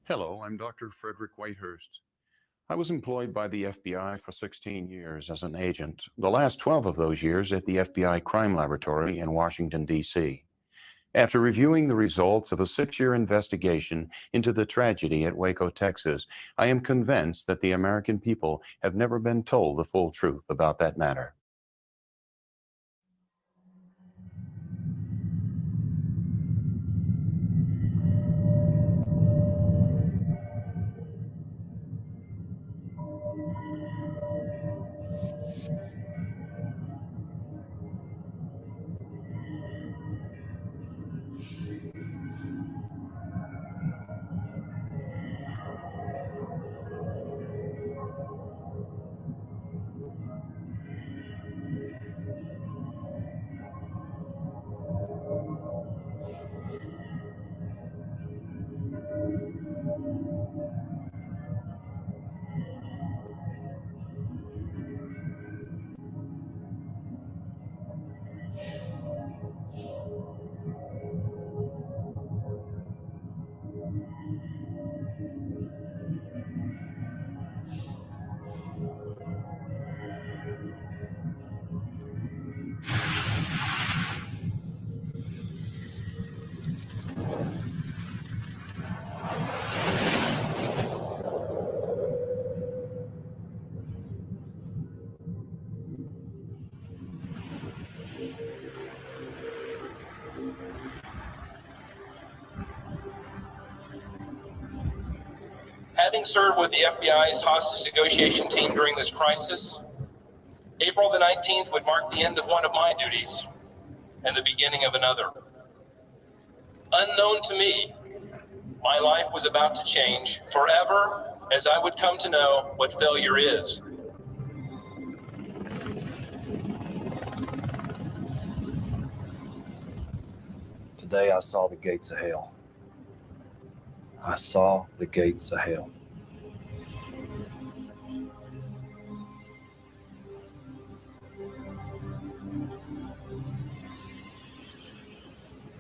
Hello, I'm Dr. Frederick Whitehurst. I was employed by the FBI for 16 years as an agent, the last 12 of those years at the FBI Crime Laboratory in Washington, D.C. After reviewing the results of a 6-year investigation into the tragedy at Waco, Texas, I am convinced that the American people have never been told the full truth about that matter. Having served with the FBI's hostage negotiation team during this crisis, April the 19th would mark the end of one of my duties and the beginning of another. Unknown to me, my life was about to change forever as I would come to know what failure is. Today I saw the gates of hell. I saw the gates of hell.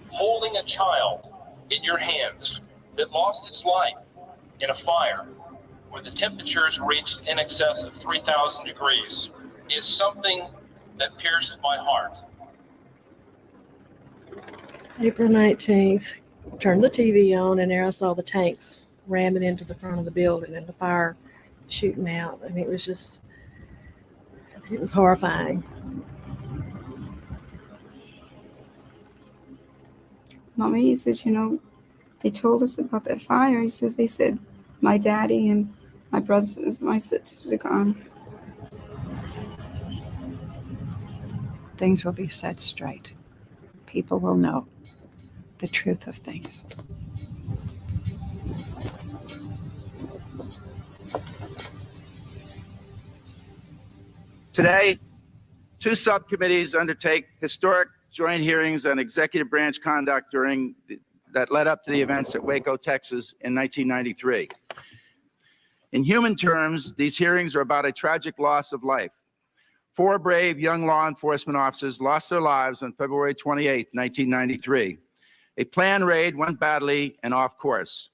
Holding a child in your hands that lost its life in a fire where the temperatures reached in excess of 3,000 degrees is something that pierced my heart. April 19th, turned the TV on, and there I saw the tanks ramming into the front of the building and the fire shooting out. And it was horrifying. Mommy, he says, they told us about that fire. He says, they said my daddy and my brothers, my sisters are gone. Things will be set straight. People will know the truth of things. Today, two subcommittees undertake historic joint hearings on executive branch conduct that led up to the events at Waco, Texas in 1993. In human terms, these hearings are about a tragic loss of life. 4 brave young law enforcement officers lost their lives on February 28, 1993. A planned raid went badly and off course.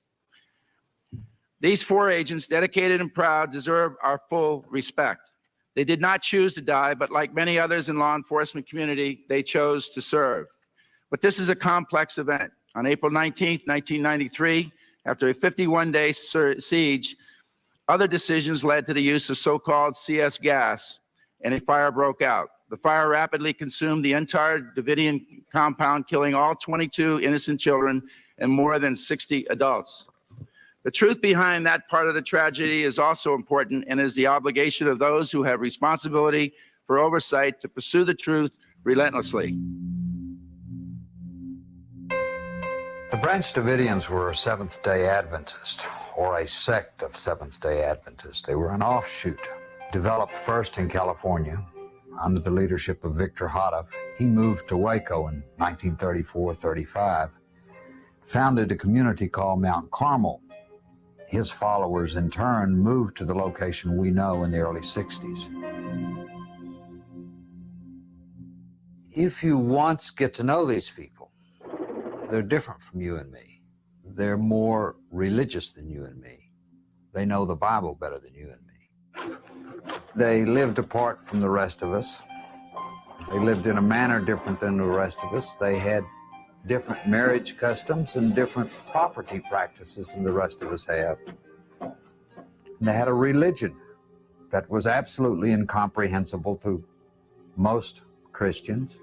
These 4 agents, dedicated and proud, deserve our full respect. They did not choose to die, but like many others in law enforcement community, they chose to serve. But this is a complex event. On April 19, 1993, after a 51-day siege, other decisions led to the use of so-called CS gas, and a fire broke out. The fire rapidly consumed the entire Davidian compound, killing all 22 innocent children and more than 60 adults. The truth behind that part of the tragedy is also important, and is the obligation of those who have responsibility for oversight to pursue the truth relentlessly. The Branch Davidians were a Seventh-day Adventist, or a sect of Seventh-day Adventists. They were an offshoot, developed first in California under the leadership of Victor Houteff. He moved to Waco in 1934-35, founded a community called Mount Carmel. His followers, in turn, moved to the location we know in the early 60s. If you once get to know these people, they're different from you and me. they're more religious than you and me. They know the Bible better than you and me. They lived apart from the rest of us. They lived in a manner different than the rest of us. They had different marriage customs and different property practices than the rest of us have. And they had a religion that was absolutely incomprehensible to most Christians.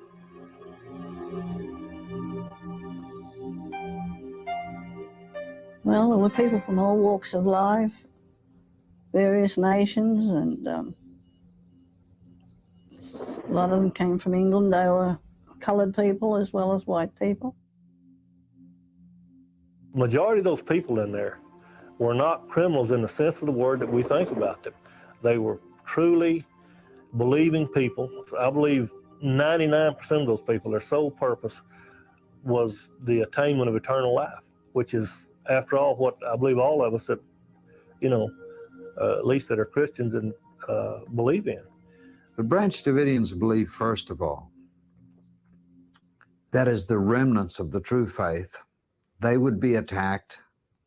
Well, there were people from all walks of life, various nations, and a lot of them came from England. They were colored people as well as white people. Majority of those people in there were not criminals in the sense of the word that we think about them. They were truly believing people. I believe 99% of those people, their sole purpose was the attainment of eternal life, which is, after all, what I believe all of us that, at least that are Christians and believe in. The Branch Davidians believe, first of all, that as the remnants of the true faith, they would be attacked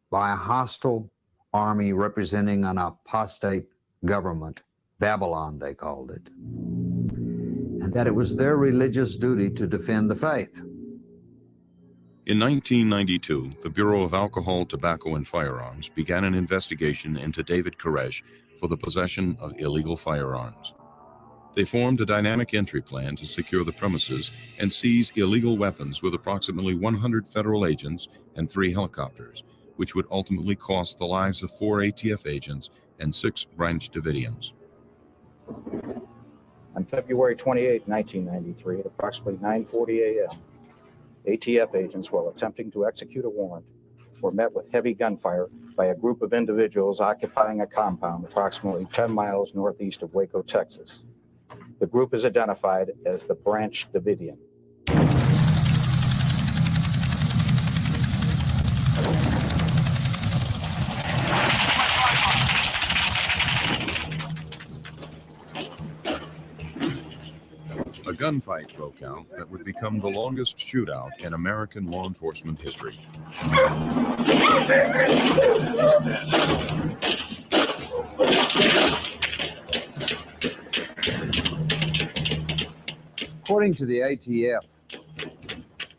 by a hostile army representing an apostate government, Babylon they called it, and that it was their religious duty to defend the faith. In 1992, the Bureau of Alcohol, Tobacco, and Firearms began an investigation into David Koresh for the possession of illegal firearms. They formed a dynamic entry plan to secure the premises and seize illegal weapons with approximately 100 federal agents and 3 helicopters, which would ultimately cost the lives of 4 ATF agents and 6 Branch Davidians. On February 28, 1993, at approximately 9:40 a.m., ATF agents, while attempting to execute a warrant, were met with heavy gunfire by a group of individuals occupying a compound approximately 10 miles northeast of Waco, Texas. The group is identified as the Branch Davidian. A gunfight broke out that would become the longest shootout in American law enforcement history. According to the ATF,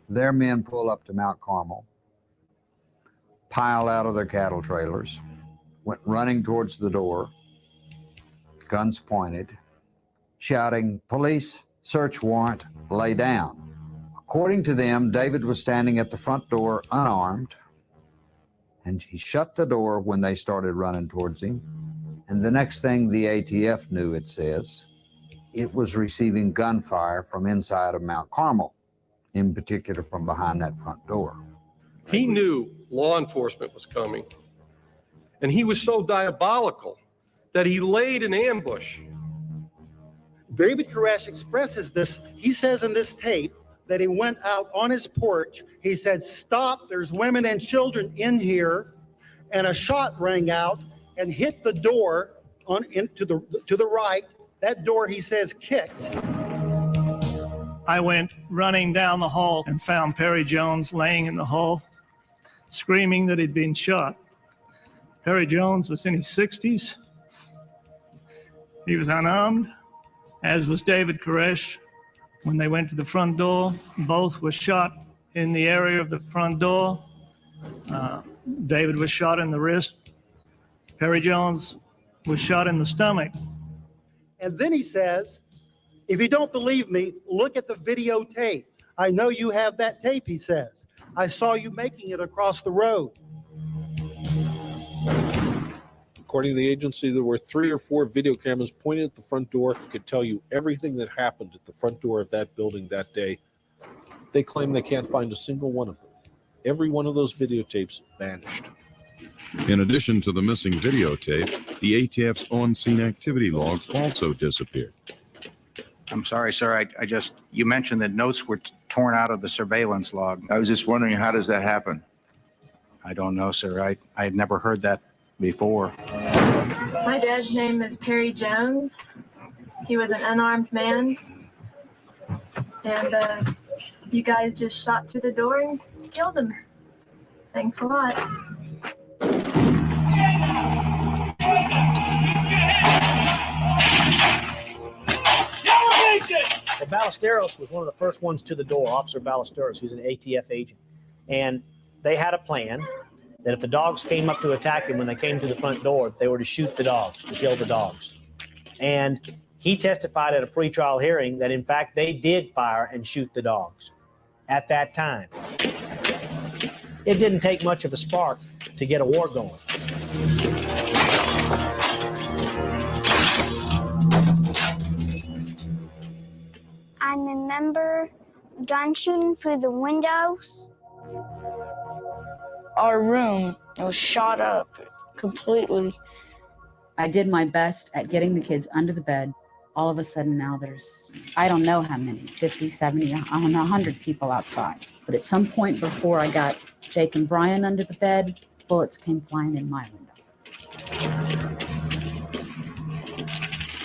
their men pull up to Mount Carmel, piled out of their cattle trailers, went running towards the door, guns pointed, shouting, "Police, search warrant, lay down." According to them, David was standing at the front door unarmed, and he shut the door when they started running towards him. And the next thing the ATF knew, it says, it was receiving gunfire from inside of Mount Carmel, in particular from behind that front door. He knew law enforcement was coming, and he was so diabolical that he laid an ambush. David Koresh expresses this. He says in this tape that he went out on his porch. He said, "Stop, there's women and children in here," and a shot rang out and hit the door to the right. That door, he says, kicked. I went running down the hall and found Perry Jones laying in the hall, screaming that he'd been shot. Perry Jones was in his 60s. He was unarmed, as was David Koresh. When they went to the front door, both were shot in the area of the front door. David was shot in the wrist. Perry Jones was shot in the stomach. And then he says, "If you don't believe me, look at the videotape. I know you have that tape," he says. "I saw you making it across the road." According to the agency, there were 3 or 4 video cameras pointed at the front door. It could tell you everything that happened at the front door of that building that day. They claim they can't find a single one of them. Every one of those videotapes vanished. In addition to the missing videotape, the ATF's on-scene activity logs also disappeared. I'm sorry, sir. You mentioned that notes were torn out of the surveillance log. I was just wondering, how does that happen? I don't know, sir. I had never heard that before. My dad's name is Perry Jones. He was an unarmed man. And you guys just shot through the door and killed him. Thanks a lot. Well, Ballesteros was one of the first ones to the door, Officer Ballesteros, who's an ATF agent. And they had a plan that if the dogs came up to attack him when they came to the front door, they were to shoot the dogs, to kill the dogs. And he testified at a pretrial hearing that, in fact, they did fire and shoot the dogs at that time. It didn't take much of a spark to get a war going. I remember gun shooting through the windows. Our room was shot up completely. I did my best at getting the kids under the bed. All of a sudden now there's, I don't know how many, 50, 70, I don't know, 100 people outside. But at some point before I got Jake and Brian under the bed, bullets came flying in my window.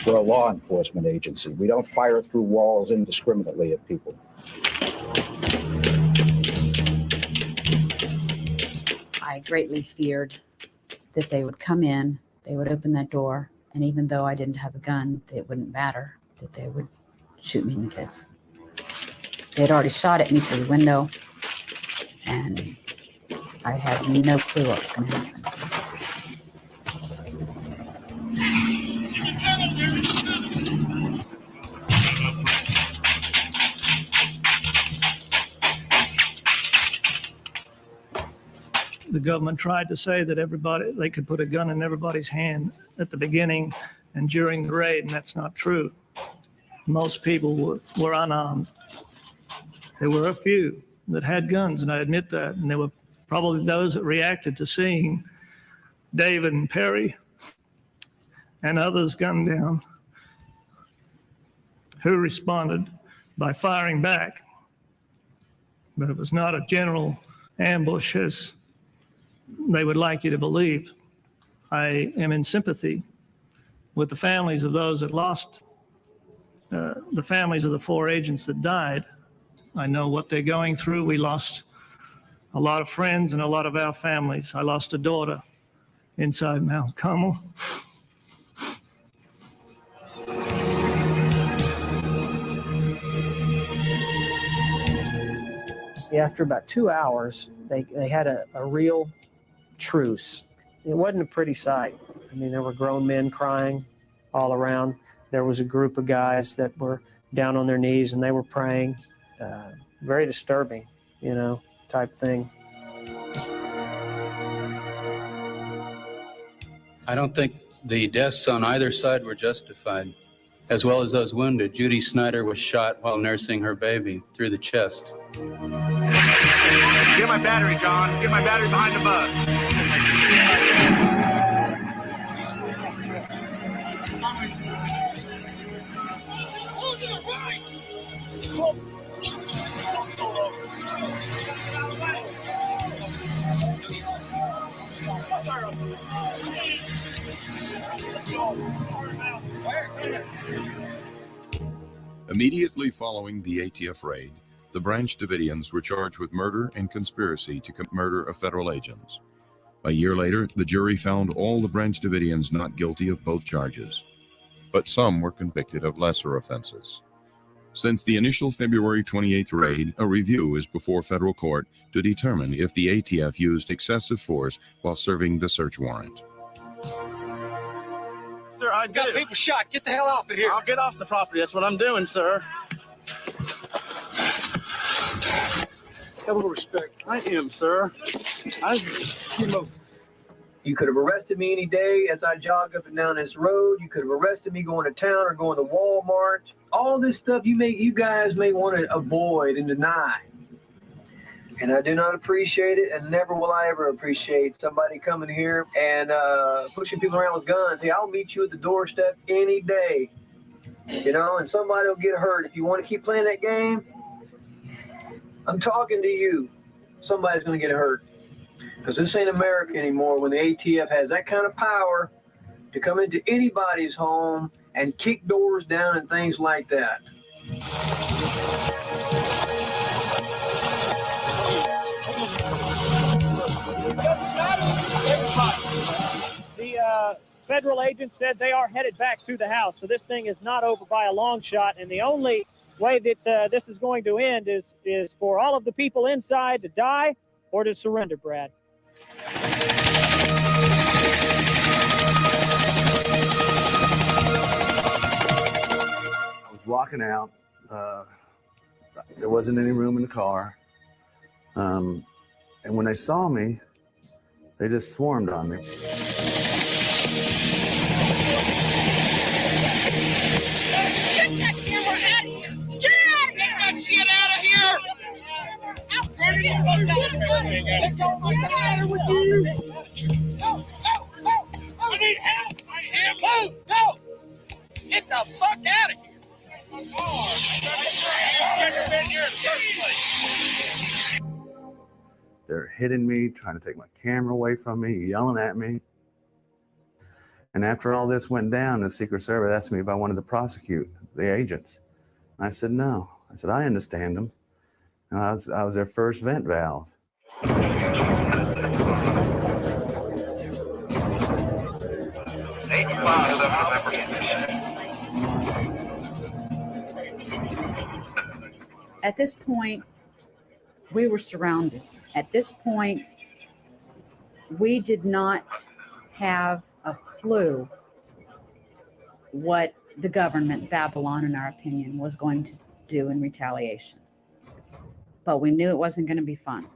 We're a law enforcement agency. We don't fire through walls indiscriminately at people. I greatly feared that they would come in, they would open that door, and even though I didn't have a gun, it wouldn't matter, that they would shoot me and the kids. They had already shot at me through the window, and I had no clue what was going to happen. The government tried to say that they could put a gun in everybody's hand at the beginning and during the raid, and that's not true. Most people were unarmed. There were a few that had guns, and I admit that, and there were probably those that reacted to seeing David and Perry and others gunned down, who responded by firing back. But it was not a general ambush as they would like you to believe. I am in sympathy with the families of those that lost, the families of the 4 agents that died. I know what they're going through. We lost a lot of friends and a lot of our families. I lost a daughter inside Mount Carmel. After about 2 hours, they had a real truce. It wasn't a pretty sight. I mean, there were grown men crying all around. There was a group of guys that were down on their knees and they were praying. Very disturbing, type thing. I don't think the deaths on either side were justified, as well as those wounded. Judy Snyder was shot while nursing her baby through the chest. Get my battery, John. Get my battery behind the bus. Immediately following the ATF raid, the Branch Davidians were charged with murder and conspiracy to murder of federal agents. A year later, the jury found all the Branch Davidians not guilty of both charges, but some were convicted of lesser offenses. Since the initial February 28th raid, a review is before federal court to determine if the ATF used excessive force while serving the search warrant. Sir, I got people shot. Get the hell off of here. I'll get off the property. That's what I'm doing, sir. Have a little respect. I am, sir. You could have arrested me any day as I jog up and down this road. You could have arrested me going to town or going to Walmart. All this stuff you guys may want to avoid and deny. And I do not appreciate it, and never will I ever appreciate somebody coming here and pushing people around with guns. Hey, I'll meet you at the doorstep any day, and somebody will get hurt. If you want to keep playing that game, I'm talking to you. Somebody's going to get hurt. Because this ain't America anymore when the ATF has that kind of power to come into anybody's home and kick doors down and things like that. Federal agents said they are headed back to the house. So this thing is not over by a long shot. And the only way that this is going to end is for all of the people inside to die or to surrender, Brad. I was walking out. There wasn't any room in the car. And when they saw me, they just swarmed on me. Get that camera out of here! Get out! Get that shit out of here! I need help! Move! Go! Get the fuck out of here! They're hitting me, trying to take my camera away from me, yelling at me. And after all this went down, the Secret Service asked me if I wanted to prosecute the agents. And I said, no. I said, I understand them. And I was their first vent valve. At this point, we were surrounded. At this point, we did not have a clue what the government, Babylon, in our opinion, was going to do in retaliation. But we knew it wasn't going to be fun.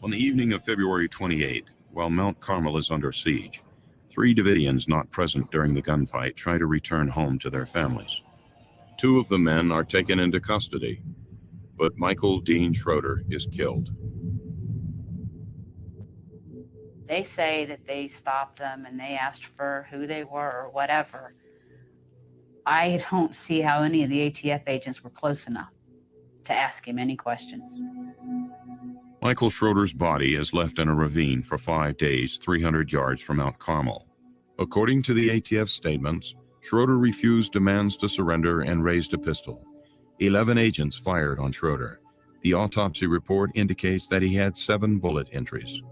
On the evening of February 28th, while Mount Carmel is under siege, 3 Davidians not present during the gunfight try to return home to their families. 2 of the men are taken into custody, but Michael Dean Schroeder is killed. They say that they stopped them and they asked for who they were or whatever. I don't see how any of the ATF agents were close enough to ask him any questions. Michael Schroeder's body is left in a ravine for 5 days, 300 yards from Mount Carmel. According to the ATF statements, Schroeder refused demands to surrender and raised a pistol. 11 agents fired on Schroeder. The autopsy report indicates that he had 7 bullet entries.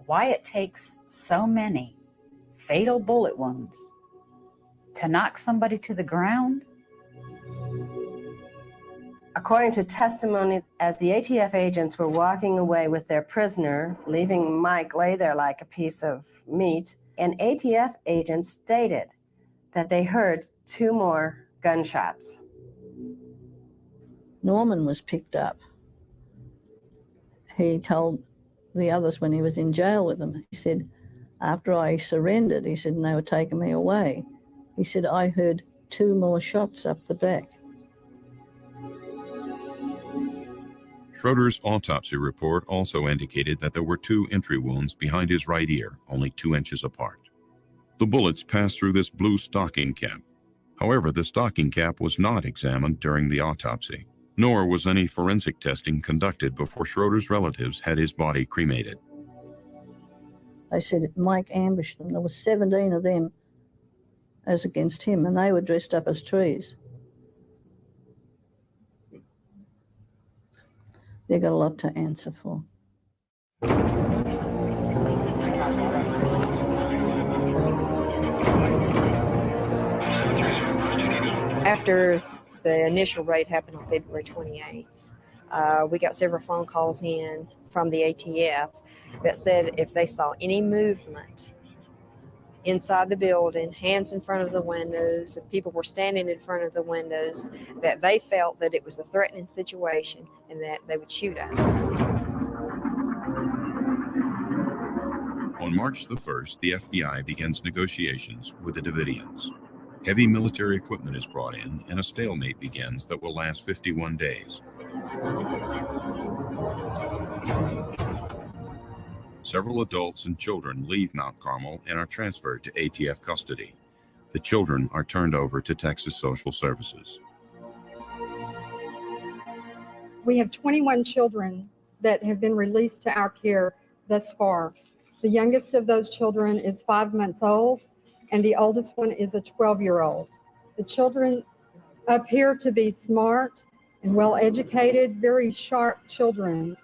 Why it takes so many fatal bullet wounds to knock somebody to the ground? According to testimony, as the ATF agents were walking away with their prisoner, leaving Mike lay there like a piece of meat, an ATF agent stated that they heard 2 more gunshots. Norman was picked up. He told the others when he was in jail with them, he said, after I surrendered, he said, and they were taking me away, he said, I heard 2 more shots up the back. Schroeder's autopsy report also indicated that there were 2 entry wounds behind his right ear, only 2 inches apart. The bullets passed through this blue stocking cap. However, the stocking cap was not examined during the autopsy, nor was any forensic testing conducted before Schroeder's relatives had his body cremated. They said Mike ambushed them. There were 17 of them as against him, and they were dressed up as trees. They've got a lot to answer for. After the initial raid happened on February 28th, we got several phone calls in from the ATF that said if they saw any movement inside the building, hands in front of the windows, if people were standing in front of the windows, that they felt that it was a threatening situation and that they would shoot us. On March the 1st, the FBI begins negotiations with the Davidians. Heavy military equipment is brought in, and a stalemate begins that will last 51 days. Several adults and children leave Mount Carmel and are transferred to ATF custody. The children are turned over to Texas Social Services. We have 21 children that have been released to our care thus far. The youngest of those children is 5 months old, and the oldest one is a 12-year-old. The children appear to be smart and well-educated, very sharp children.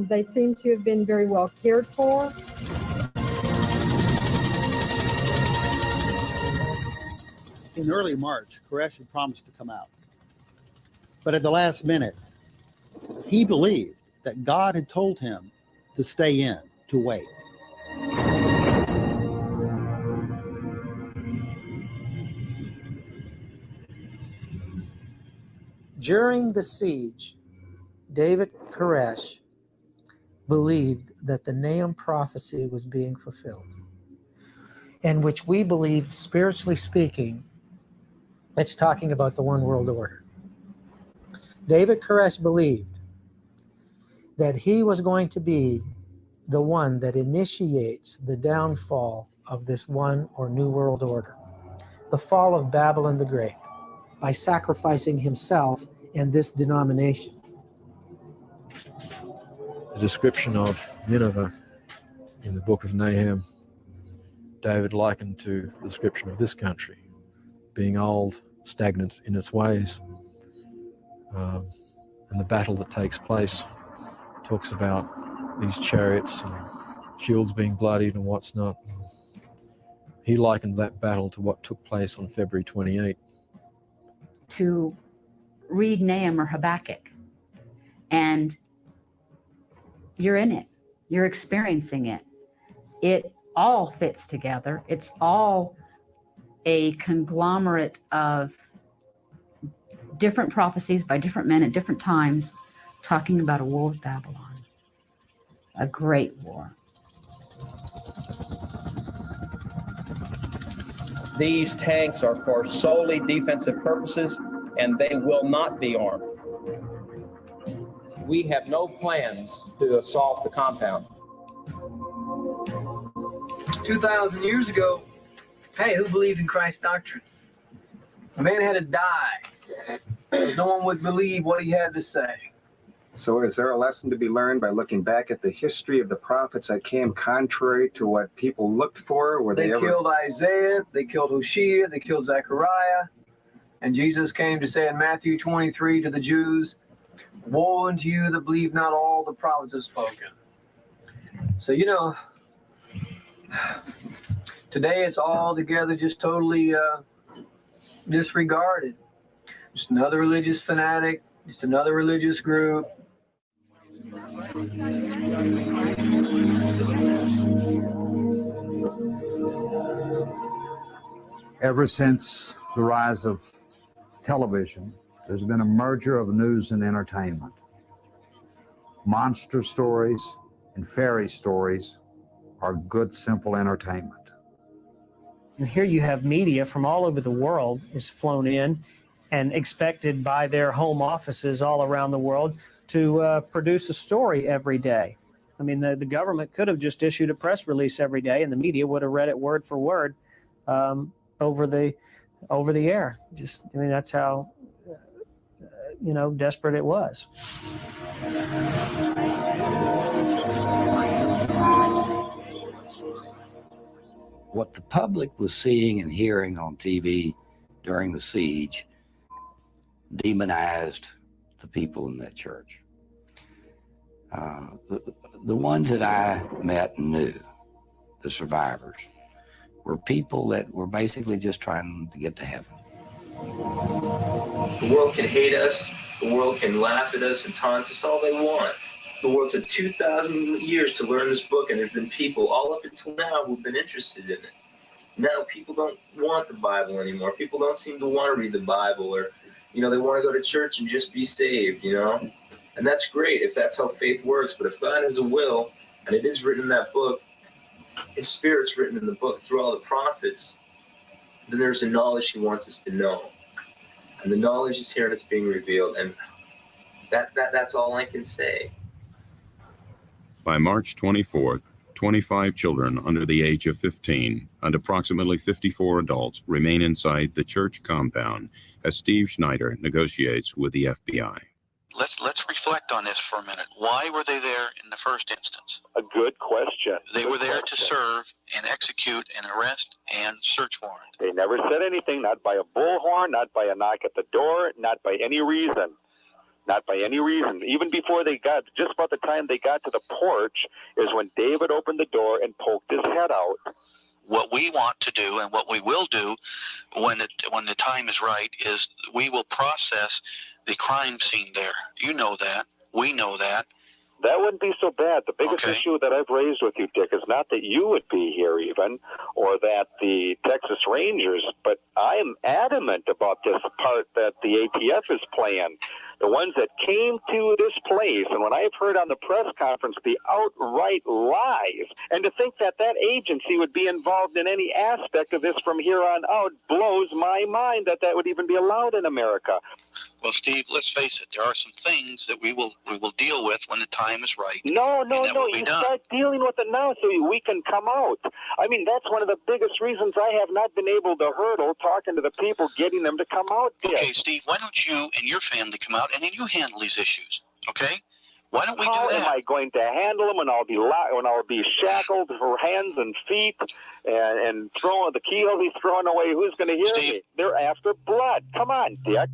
They seem to have been very well cared for. in early March, Koresh had promised to come out. But at the last minute, he believed that God had told him to stay in, to wait. During the siege, David Koresh believed that the Nahum prophecy was being fulfilled, and which we believe, spiritually speaking, it's talking about the one world order. David Koresh believed that he was going to be the one that initiates the downfall of this one or new world order, the fall of Babylon the Great, by sacrificing himself and this denomination. The description of Nineveh in the book of Nahum, David likened to the description of this country, being old, stagnant in its ways. And the battle that takes place talks about these chariots and shields being bloodied and what's not. He likened that battle to what took place on February 28. To read Nahum or Habakkuk, and you're in it. You're experiencing it. It all fits together. It's all a conglomerate of different prophecies by different men at different times, talking about a war with Babylon, a great war. These tanks are for solely defensive purposes, and they will not be armed. We have no plans to assault the compound. 2,000 years ago, hey, who believed in Christ's doctrine? A man had to die, because no one would believe what he had to say. So is there a lesson to be learned by looking back at the history of the prophets that came contrary to what people looked for? Were They they ever... killed Isaiah, they killed Hosea, they killed Zechariah, and Jesus came to say in Matthew 23 to the Jews, woe unto you that believe not all the prophets have spoken. So, you know, today it's all together just totally disregarded. Just another religious fanatic, just another religious group. Ever since the rise of television, there's been a merger of news and entertainment. Monster stories and fairy stories are good, simple entertainment. And here you have media from all over the world is flown in and expected by their home offices all around the world to produce a story every day. I mean, the government could have just issued a press release every day, and the media would have read it word for word over the air. Just, I mean, that's how desperate it was. What the public was seeing and hearing on TV during the siege demonized the people in that church. The ones that I met and knew, the survivors, were people that were basically just trying to get to heaven. The world can hate us, the world can laugh at us and taunt us all they want. The world's had 2,000 years to learn this book, and there have been people all up until now who've been interested in it. Now people don't want the Bible anymore. People don't seem to want to read the Bible, or, they want to go to church and just be saved, And that's great if that's how faith works, but if God has a will, and it is written in that book, His Spirit's written in the book through all the prophets, then there's a knowledge He wants us to know. And the knowledge is here and it's being revealed, and that's all I can say. By March 24th, 25 children under the age of 15 and approximately 54 adults remain inside the church compound as Steve Schneider negotiates with the FBI. Let's reflect on this for a minute. Why were they there in the first instance? A good question. They were there to serve and execute an arrest and search warrant. They never said anything, not by a bullhorn, not by a knock at the door, not by any reason. Not by any reason. Even before they got, just about the time they got to the porch is when David opened the door and poked his head out. What we want to do and what we will do when the time is right is we will process the crime scene there. You know that. We know that. That wouldn't be so bad. The biggest issue that I've raised with you, Dick, is not that you would be here even, or that the Texas Rangers, but I am adamant about this part that the ATF is playing. The ones that came to this place, and when I've heard on the press conference the outright lies, and to think that that agency would be involved in any aspect of this from here on out blows my mind that that would even be allowed in America. Well, Steve, let's face it. There are some things that we will deal with when the time is right. No. You start dealing with it now so we can come out. I mean, that's one of the biggest reasons I have not been able to hurdle talking to the people, getting them to come out. Okay, Steve, why don't you and your family come out and then you handle these issues, okay? Why don't we do that? How am I going to handle them when I'll be shackled for hands and feet and throwing the keyhole he's throwing away? Who's going to hear me? They're after blood. Come on, Dick.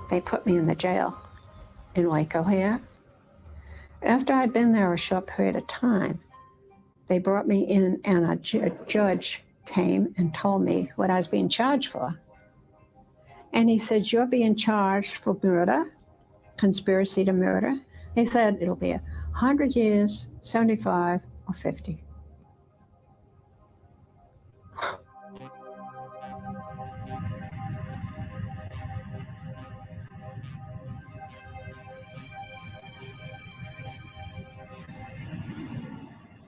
They put me in the jail in Waco here. After I'd been there a short period of time, they brought me in and a judge came and told me what I was being charged for. And he said, you're being charged for murder, conspiracy to murder. He said, it'll be 100 years, 75, or 50.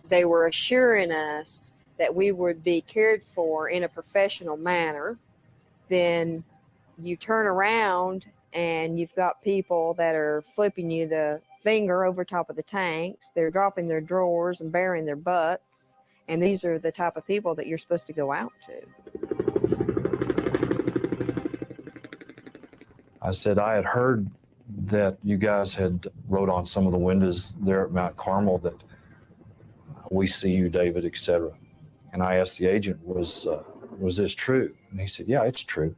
They were assuring us that we would be cared for in a professional manner. Then you turn around and you've got people that are flipping you the finger over top of the tanks. They're dropping their drawers and baring their butts. And these are the type of people that you're supposed to go out to. I said I had heard that you guys had wrote on some of the windows there at Mount Carmel that we see you, David, etc. And I asked the agent, was this true? And he said, yeah, it's true.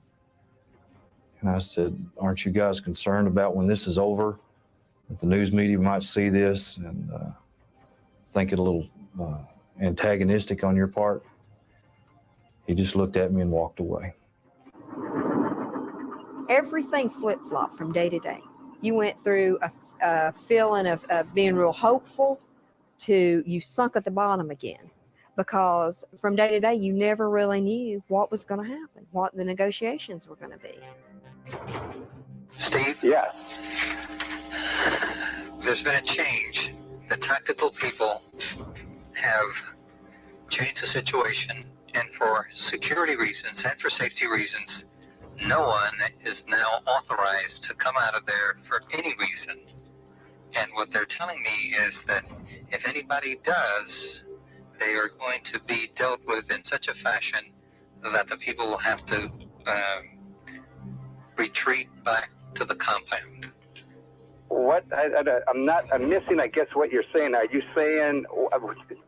And I said, aren't you guys concerned about when this is over, that the news media might see this and think it a little antagonistic on your part? He just looked at me and walked away. Everything flip-flopped from day to day. You went through a feeling of being real hopeful to you sunk at the bottom again, because from day to day you never really knew what was going to happen, what the negotiations were going to be. Steve? Yeah. There's been a change. The tactical people have changed the situation, and for security reasons and for safety reasons, no one is now authorized to come out of there for any reason. And what they're telling me is that if anybody does, they are going to be dealt with in such a fashion that the people will have to retreat back to the compound. What? I'm missing, I guess, what you're saying. Are you saying,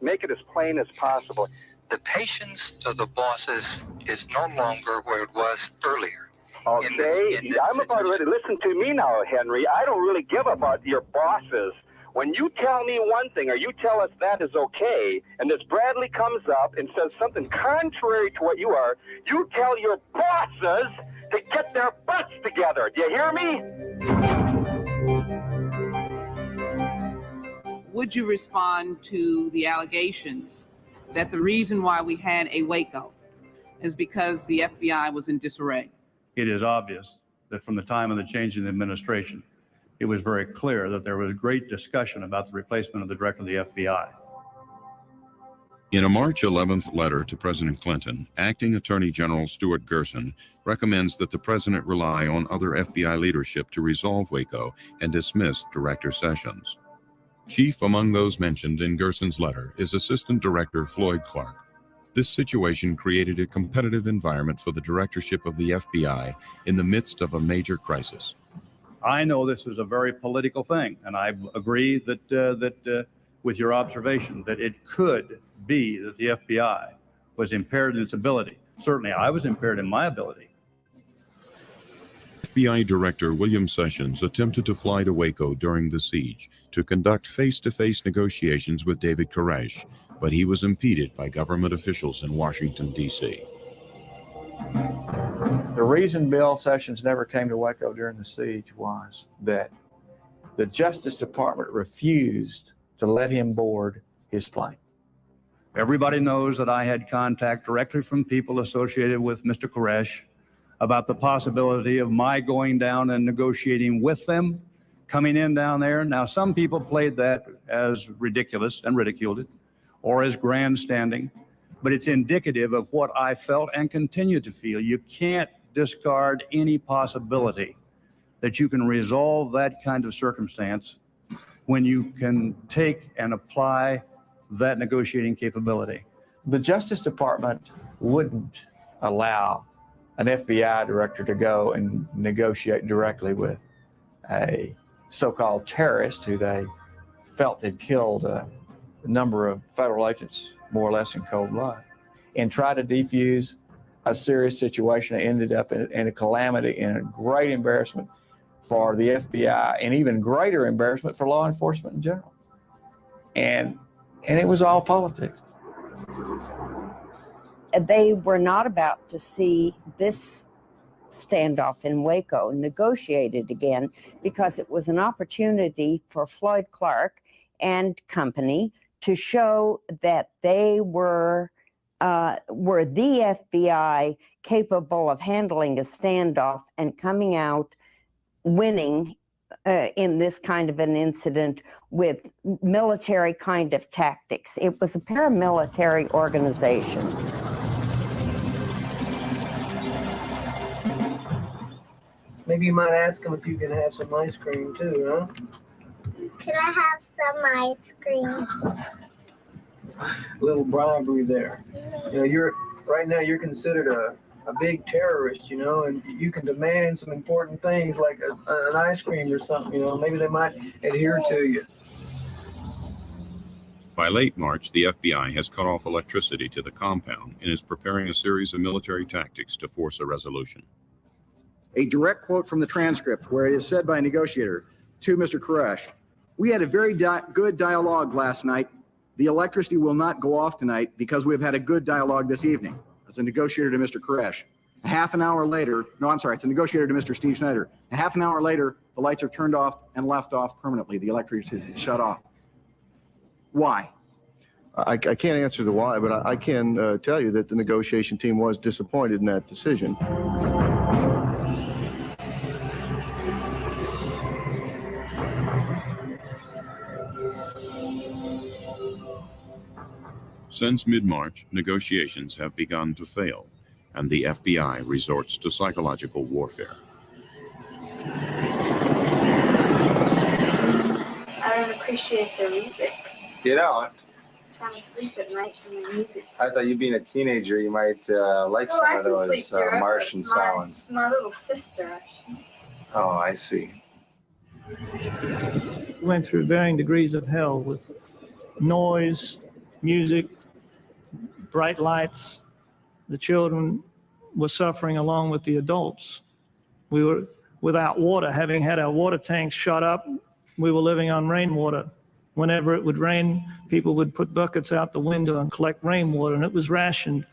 make it as plain as possible? The patience of the bosses is no longer where it was earlier. Okay, I'm about ready. Listen to me now, Henry. I don't really give about your bosses. When you tell me one thing, or you tell us that is okay, and this Bradley comes up and says something contrary to what you are, you tell your bosses to get their butts together. Do you hear me? Would you respond to the allegations that the reason why we had a WACO is because the FBI was in disarray? It is obvious that from the time of the change in the administration, it was very clear that there was great discussion about the replacement of the director of the FBI. In a March 11th letter to President Clinton, Acting Attorney General Stuart Gerson recommends that the president rely on other FBI leadership to resolve WACO and dismiss Director Sessions. Chief among those mentioned in Gerson's letter is Assistant Director Floyd Clark. This situation created a competitive environment for the directorship of the FBI in the midst of a major crisis. I know this is a very political thing, and I agree that with your observation that it could be that the FBI was impaired in its ability. Certainly, I was impaired in my ability. FBI Director William Sessions attempted to fly to Waco during the siege to conduct face-to-face negotiations with David Koresh, but he was impeded by government officials in Washington, D.C. The reason Bill Sessions never came to Waco during the siege was that the Justice Department refused to let him board his plane. Everybody knows that I had contact directly from people associated with Mr. Koresh about the possibility of my going down and negotiating with them, coming in down there. Now, some people played that as ridiculous and ridiculed it, or as grandstanding, but it's indicative of what I felt and continue to feel. You can't discard any possibility that you can resolve that kind of circumstance when you can take and apply that negotiating capability. The Justice Department wouldn't allow an FBI director to go and negotiate directly with a so-called terrorist who they felt had killed a number of federal agents, more or less in cold blood, and try to defuse a serious situation that ended up in a calamity and a great embarrassment for the FBI and even greater embarrassment for law enforcement in general. And it was all politics. They were not about to see this standoff in Waco negotiated again because it was an opportunity for Floyd Clark and company to show that they were the FBI capable of handling a standoff and coming out winning in this kind of an incident with military kind of tactics. It was a paramilitary organization. Maybe you might ask them if you can have some ice cream too, huh? Could I have some ice cream? A little bribery there. You know, right now you're considered a big terrorist, you know, and you can demand some important things like an ice cream or something, you know, maybe they might adhere to you. By late March, the FBI has cut off electricity to the compound and is preparing a series of military tactics to force a resolution. A direct quote from the transcript where it is said by a negotiator to Mr. Koresh, "We had a very good dialogue last night. The electricity will not go off tonight because we have had a good dialogue this evening." As a negotiator to Mr. Koresh. A half an hour later, no, I'm sorry, it's a negotiator to Mr. Steve Schneider. A half an hour later, the lights are turned off and left off permanently. The electricity is shut off. Why? I can't answer the why, but I can tell you that the negotiation team was disappointed in that decision. Since mid-March, negotiations have begun to fail, and the FBI resorts to psychological warfare. I don't appreciate the music. Get out. I'm trying to sleep at night from the music. I thought you being a teenager, you might like some of those Martian sounds. My little sister. Oh, I see. Went through varying degrees of hell with noise, music, bright lights. The children were suffering along with the adults. We were without water, having had our water tanks shut up. We were living on rainwater. Whenever it would rain, people would put buckets out the window and collect rainwater, and it was rationed.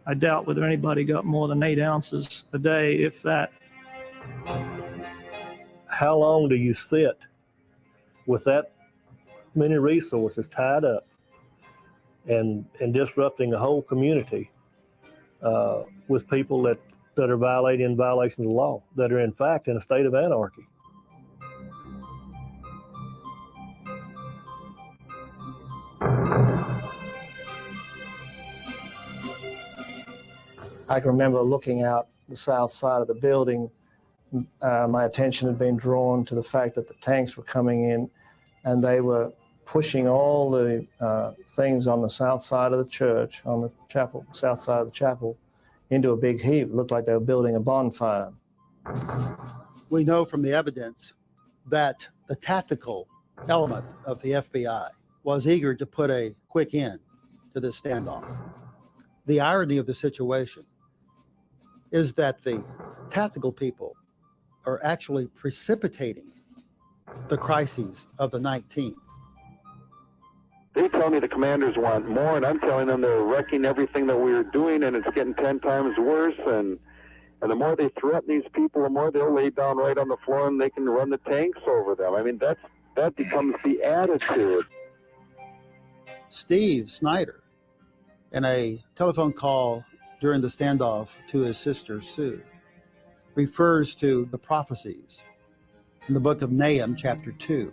I doubt whether anybody got more than 8 ounces a day, if that. How long do you sit with that many resources tied up and disrupting a whole community with people that are violating violations of the law, that are in fact in a state of anarchy? I can remember looking out the south side of the building. My attention had been drawn to the fact that the tanks were coming in and they were pushing all the things on the south side of the church, on the chapel, south side of the chapel, into a big heap. It looked like they were building a bonfire. We know from the evidence that the tactical element of the FBI was eager to put a quick end to this standoff. The irony of the situation is that the tactical people are actually precipitating the crises of the 19th. They tell me the commanders want more, and I'm telling them they're wrecking everything that we're doing, and it's getting 10 times worse. And the more they threaten these people, the more they'll lay down right on the floor, and they can run the tanks over them. I mean, that becomes the attitude. Steve Snyder, in a telephone call during the standoff to his sister Sue, refers to the prophecies in the book of Nahum, chapter 2.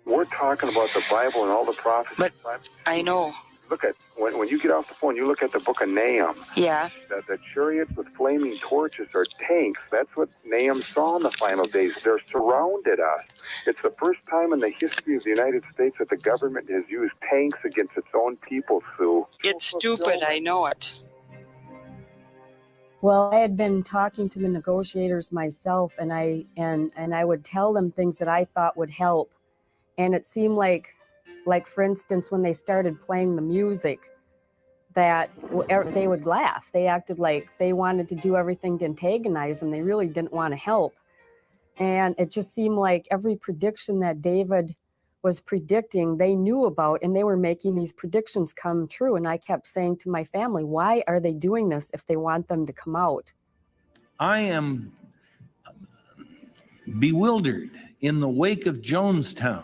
We're talking about the Bible and all the prophecies. But I know. Look at, when you get off the phone, you look at the book of Nahum. Yeah. The chariots with flaming torches are tanks. That's what Nahum saw in the final days. They're surrounded us. It's the first time in the history of the United States that the government has used tanks against its own people, Sue. It's stupid, I know it. Well, I had been talking to the negotiators myself, and I would tell them things that I thought would help. And it seemed like for instance, when they started playing the music, that they would laugh. They acted like they wanted to do everything to antagonize them. They really didn't want to help. And it just seemed like every prediction that David was predicting, they knew about, and they were making these predictions come true. And I kept saying to my family, why are they doing this if they want them to come out? I am bewildered in the wake of Jonestown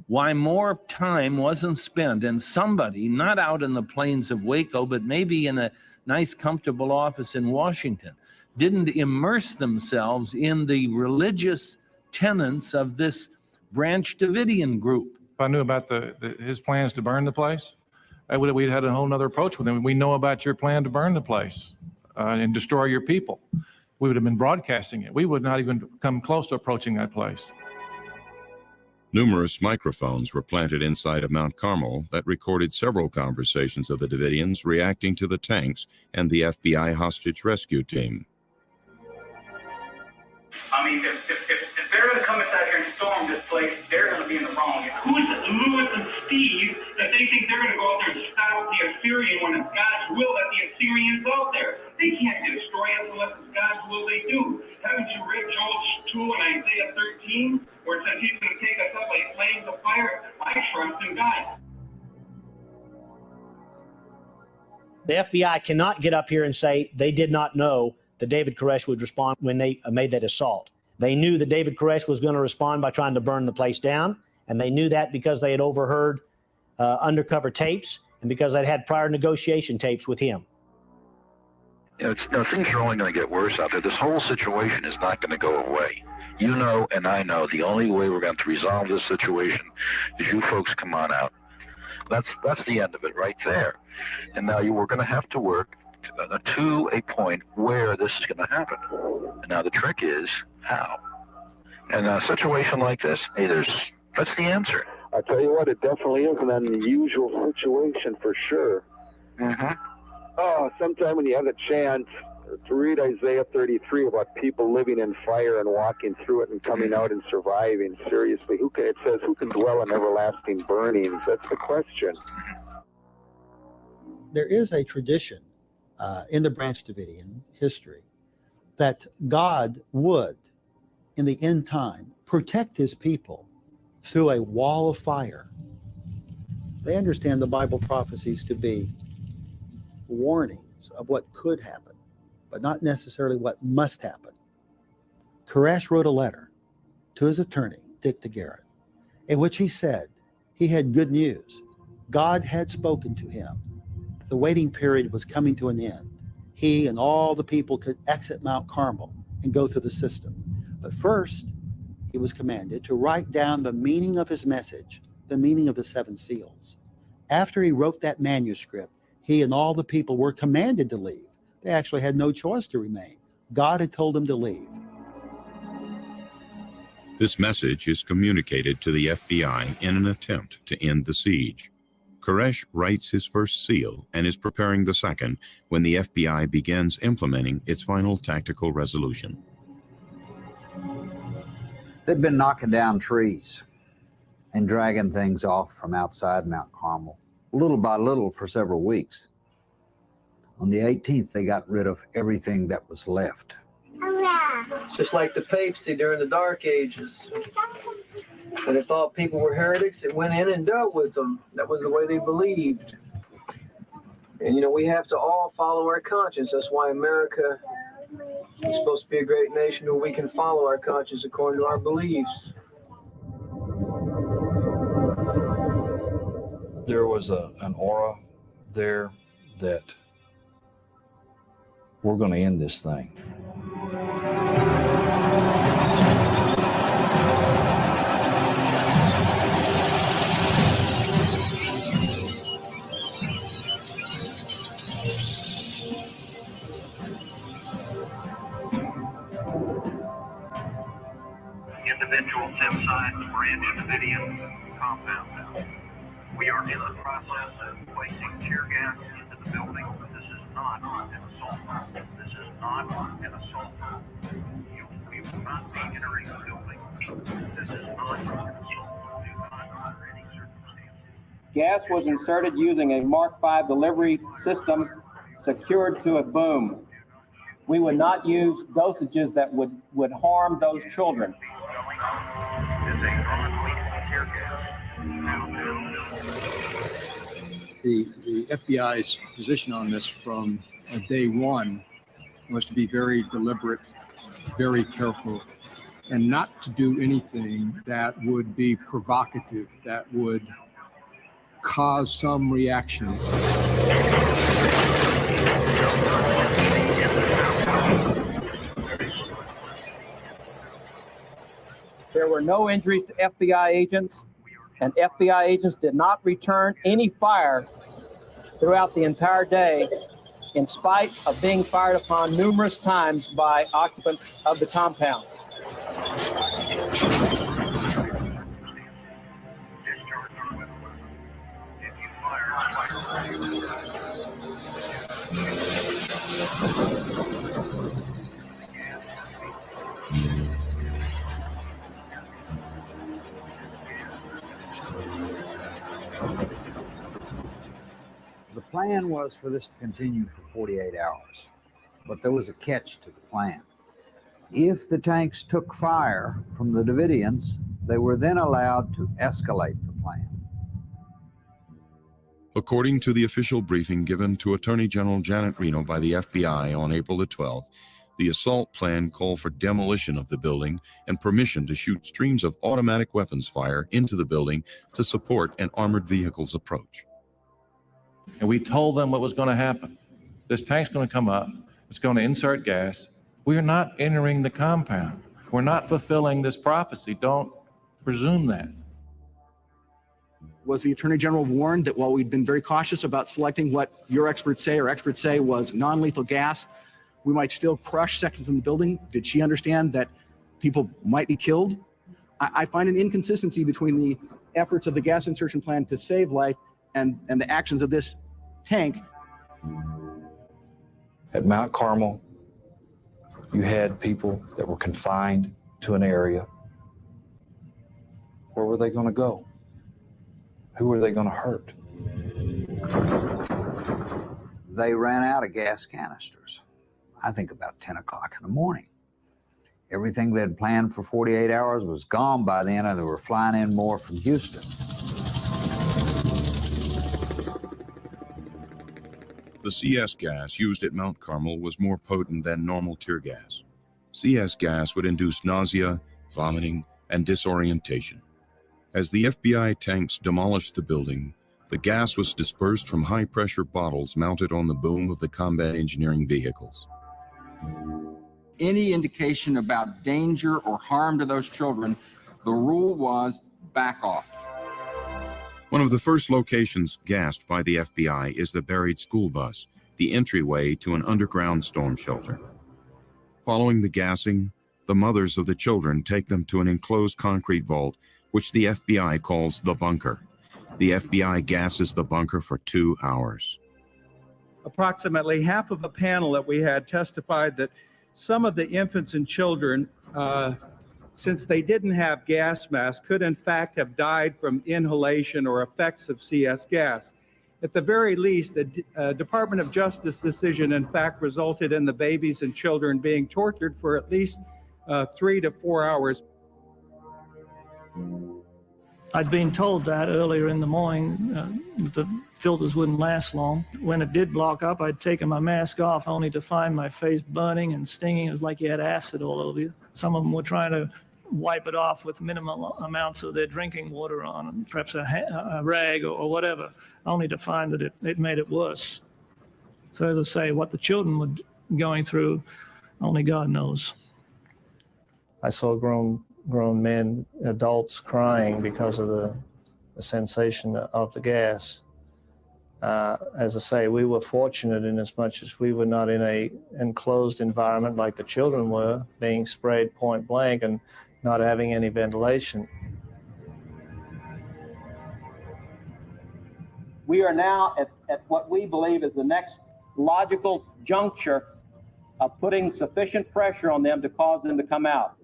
why more time wasn't spent, and somebody, not out in the plains of Waco, but maybe in a nice, comfortable office in Washington, didn't immerse themselves in the religious tenets of this Branch Davidian group. If I knew about his plans to burn the place, we'd had a whole nother approach with him. We know about your plan to burn the place and destroy your people. We would have been broadcasting it. We would not even come close to approaching that place. Numerous microphones were planted inside of Mount Carmel that recorded several conversations of the Davidians reacting to the tanks and the FBI hostage rescue team. I mean, if they're going to come inside here and storm this place, they're going to be in the wrong. Who's Louis and Steve that they think they're going to go out there and stop the Assyrian when it's God's will that the Assyrians out there? They can't destroy us unless it's God's will they do. Haven't you read Joel 2 and Isaiah 13, where it says he's going to take us up like flames of fire? I trust in God. The FBI cannot get up here and say they did not know that David Koresh would respond when they made that assault. They knew that David Koresh was going to respond by trying to burn the place down, and they knew that because they had overheard undercover tapes and because they'd had prior negotiation tapes with him. Things are only going to get worse out there. This whole situation is not going to go away. You know, and I know, the only way we're going to resolve this situation is you folks come on out. That's the end of it right there. And now we're going to have to work to a point where this is going to happen. And now the trick is how. And a situation like this, hey, that's the answer. I tell you what, it definitely is an unusual situation for sure. Mm-hmm. Oh, sometime when you have a chance to read Isaiah 33 about people living in fire and walking through it and coming out and surviving. Seriously, it says, who can dwell in everlasting burnings? That's the question. There is a tradition in the Branch Davidian history that God would, in the end time, protect his people through a wall of fire. They understand the Bible prophecies to be warnings of what could happen, but not necessarily what must happen. Koresh wrote a letter to his attorney, Dick DeGarrett, in which he said he had good news. God had spoken to him. The waiting period was coming to an end. He and all the people could exit Mount Carmel and go through the system. But first, he was commanded to write down the meaning of his message, the meaning of the 7 seals. After he wrote that manuscript, he and all the people were commanded to leave. They actually had no choice to remain. God had told them to leave. This message is communicated to the FBI in an attempt to end the siege. Koresh writes his first seal and is preparing the second when the FBI begins implementing its final tactical resolution. They've been knocking down trees and dragging things off from outside Mount Carmel, little by little for several weeks. On the 18th, they got rid of everything that was left. Hurrah! It's just like the papacy during the Dark Ages. When they thought people were heretics, it went in and dealt with them. That was the way they believed. And, you know, we have to all follow our conscience. That's why America is supposed to be a great nation where we can follow our conscience according to our beliefs. There was an aura there that we're going to end this thing. Individuals inside the Branch Davidian compound. We are in the process of placing tear gas into the building. This is not an assault. This is not an assault. We will not be entering the building. This is not an assault. Do not under any circumstances. Gas was inserted using a Mark V delivery system secured to a boom. We would not use dosages that would harm those children. The FBI's position on this from day one was to be very deliberate, very careful, and not to do anything that would be provocative, that would cause some reaction. There were no injuries to FBI agents, and FBI agents did not return any fire throughout the entire day, in spite of being fired upon numerous times by occupants of the compound. The plan was for this to continue for 48 hours, but there was a catch to the plan. If the tanks took fire from the Davidians, they were then allowed to escalate the plan. According to the official briefing given to Attorney General Janet Reno by the FBI on April the 12th, the assault plan called for demolition of the building and permission to shoot streams of automatic weapons fire into the building to support an armored vehicle's approach. And we told them what was going to happen. This tank's going to come up. It's going to insert gas. We are not entering the compound. We're not fulfilling this prophecy. Don't presume that. Was the Attorney General warned that while we'd been very cautious about selecting what your experts say or experts say was non-lethal gas, we might still crush sections in the building? Did she understand that people might be killed? I find an inconsistency between the efforts of the gas insertion plan to save life and the actions of this tank. At Mount Carmel, you had people that were confined to an area. Where were they going to go? Who were they going to hurt? They ran out of gas canisters, I think about 10 o'clock in the morning. Everything they had planned for 48 hours was gone by then, and they were flying in more from Houston. The CS gas used at Mount Carmel was more potent than normal tear gas. CS gas would induce nausea, vomiting, and disorientation. As the FBI tanks demolished the building, the gas was dispersed from high-pressure bottles mounted on the boom of the combat engineering vehicles. Any indication about danger or harm to those children, the rule was back off. One of the first locations gassed by the FBI is the buried school bus, the entryway to an underground storm shelter. Following the gassing, the mothers of the children take them to an enclosed concrete vault, which the FBI calls the bunker. The FBI gasses the bunker for 2 hours. Approximately half of a panel that we had testified that some of the infants and children, since they didn't have gas masks, could in fact have died from inhalation or effects of CS gas. At the very least, the Department of Justice decision in fact resulted in the babies and children being tortured for at least 3 to 4 hours. I'd been told that earlier in the morning, the filters wouldn't last long. When it did block up, I'd taken my mask off only to find my face burning and stinging. It was like you had acid all over you. Some of them were trying to wipe it off with minimal amounts of their drinking water on, and perhaps a rag or whatever, only to find that it made it worse. So as I say, what the children were going through, only God knows. I saw grown men, adults crying because of the sensation of the gas. As I say, we were fortunate in as much as we were not in a enclosed environment like the children were, being sprayed point blank and not having any ventilation. We are now at what we believe is the next logical juncture of putting sufficient pressure on them to cause them to come out.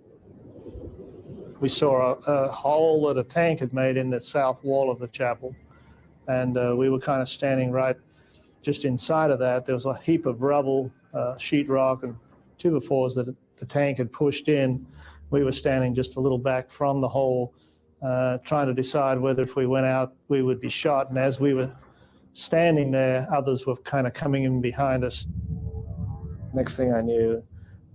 We saw a hole that a tank had made in the south wall of the chapel, and we were kind of standing right just inside of that. There was a heap of rubble, sheetrock, and 2x4s that the tank had pushed in. We were standing just a little back from the hole, trying to decide whether if we went out, we would be shot. And as we were standing there, others were kind of coming in behind us. Next thing I knew,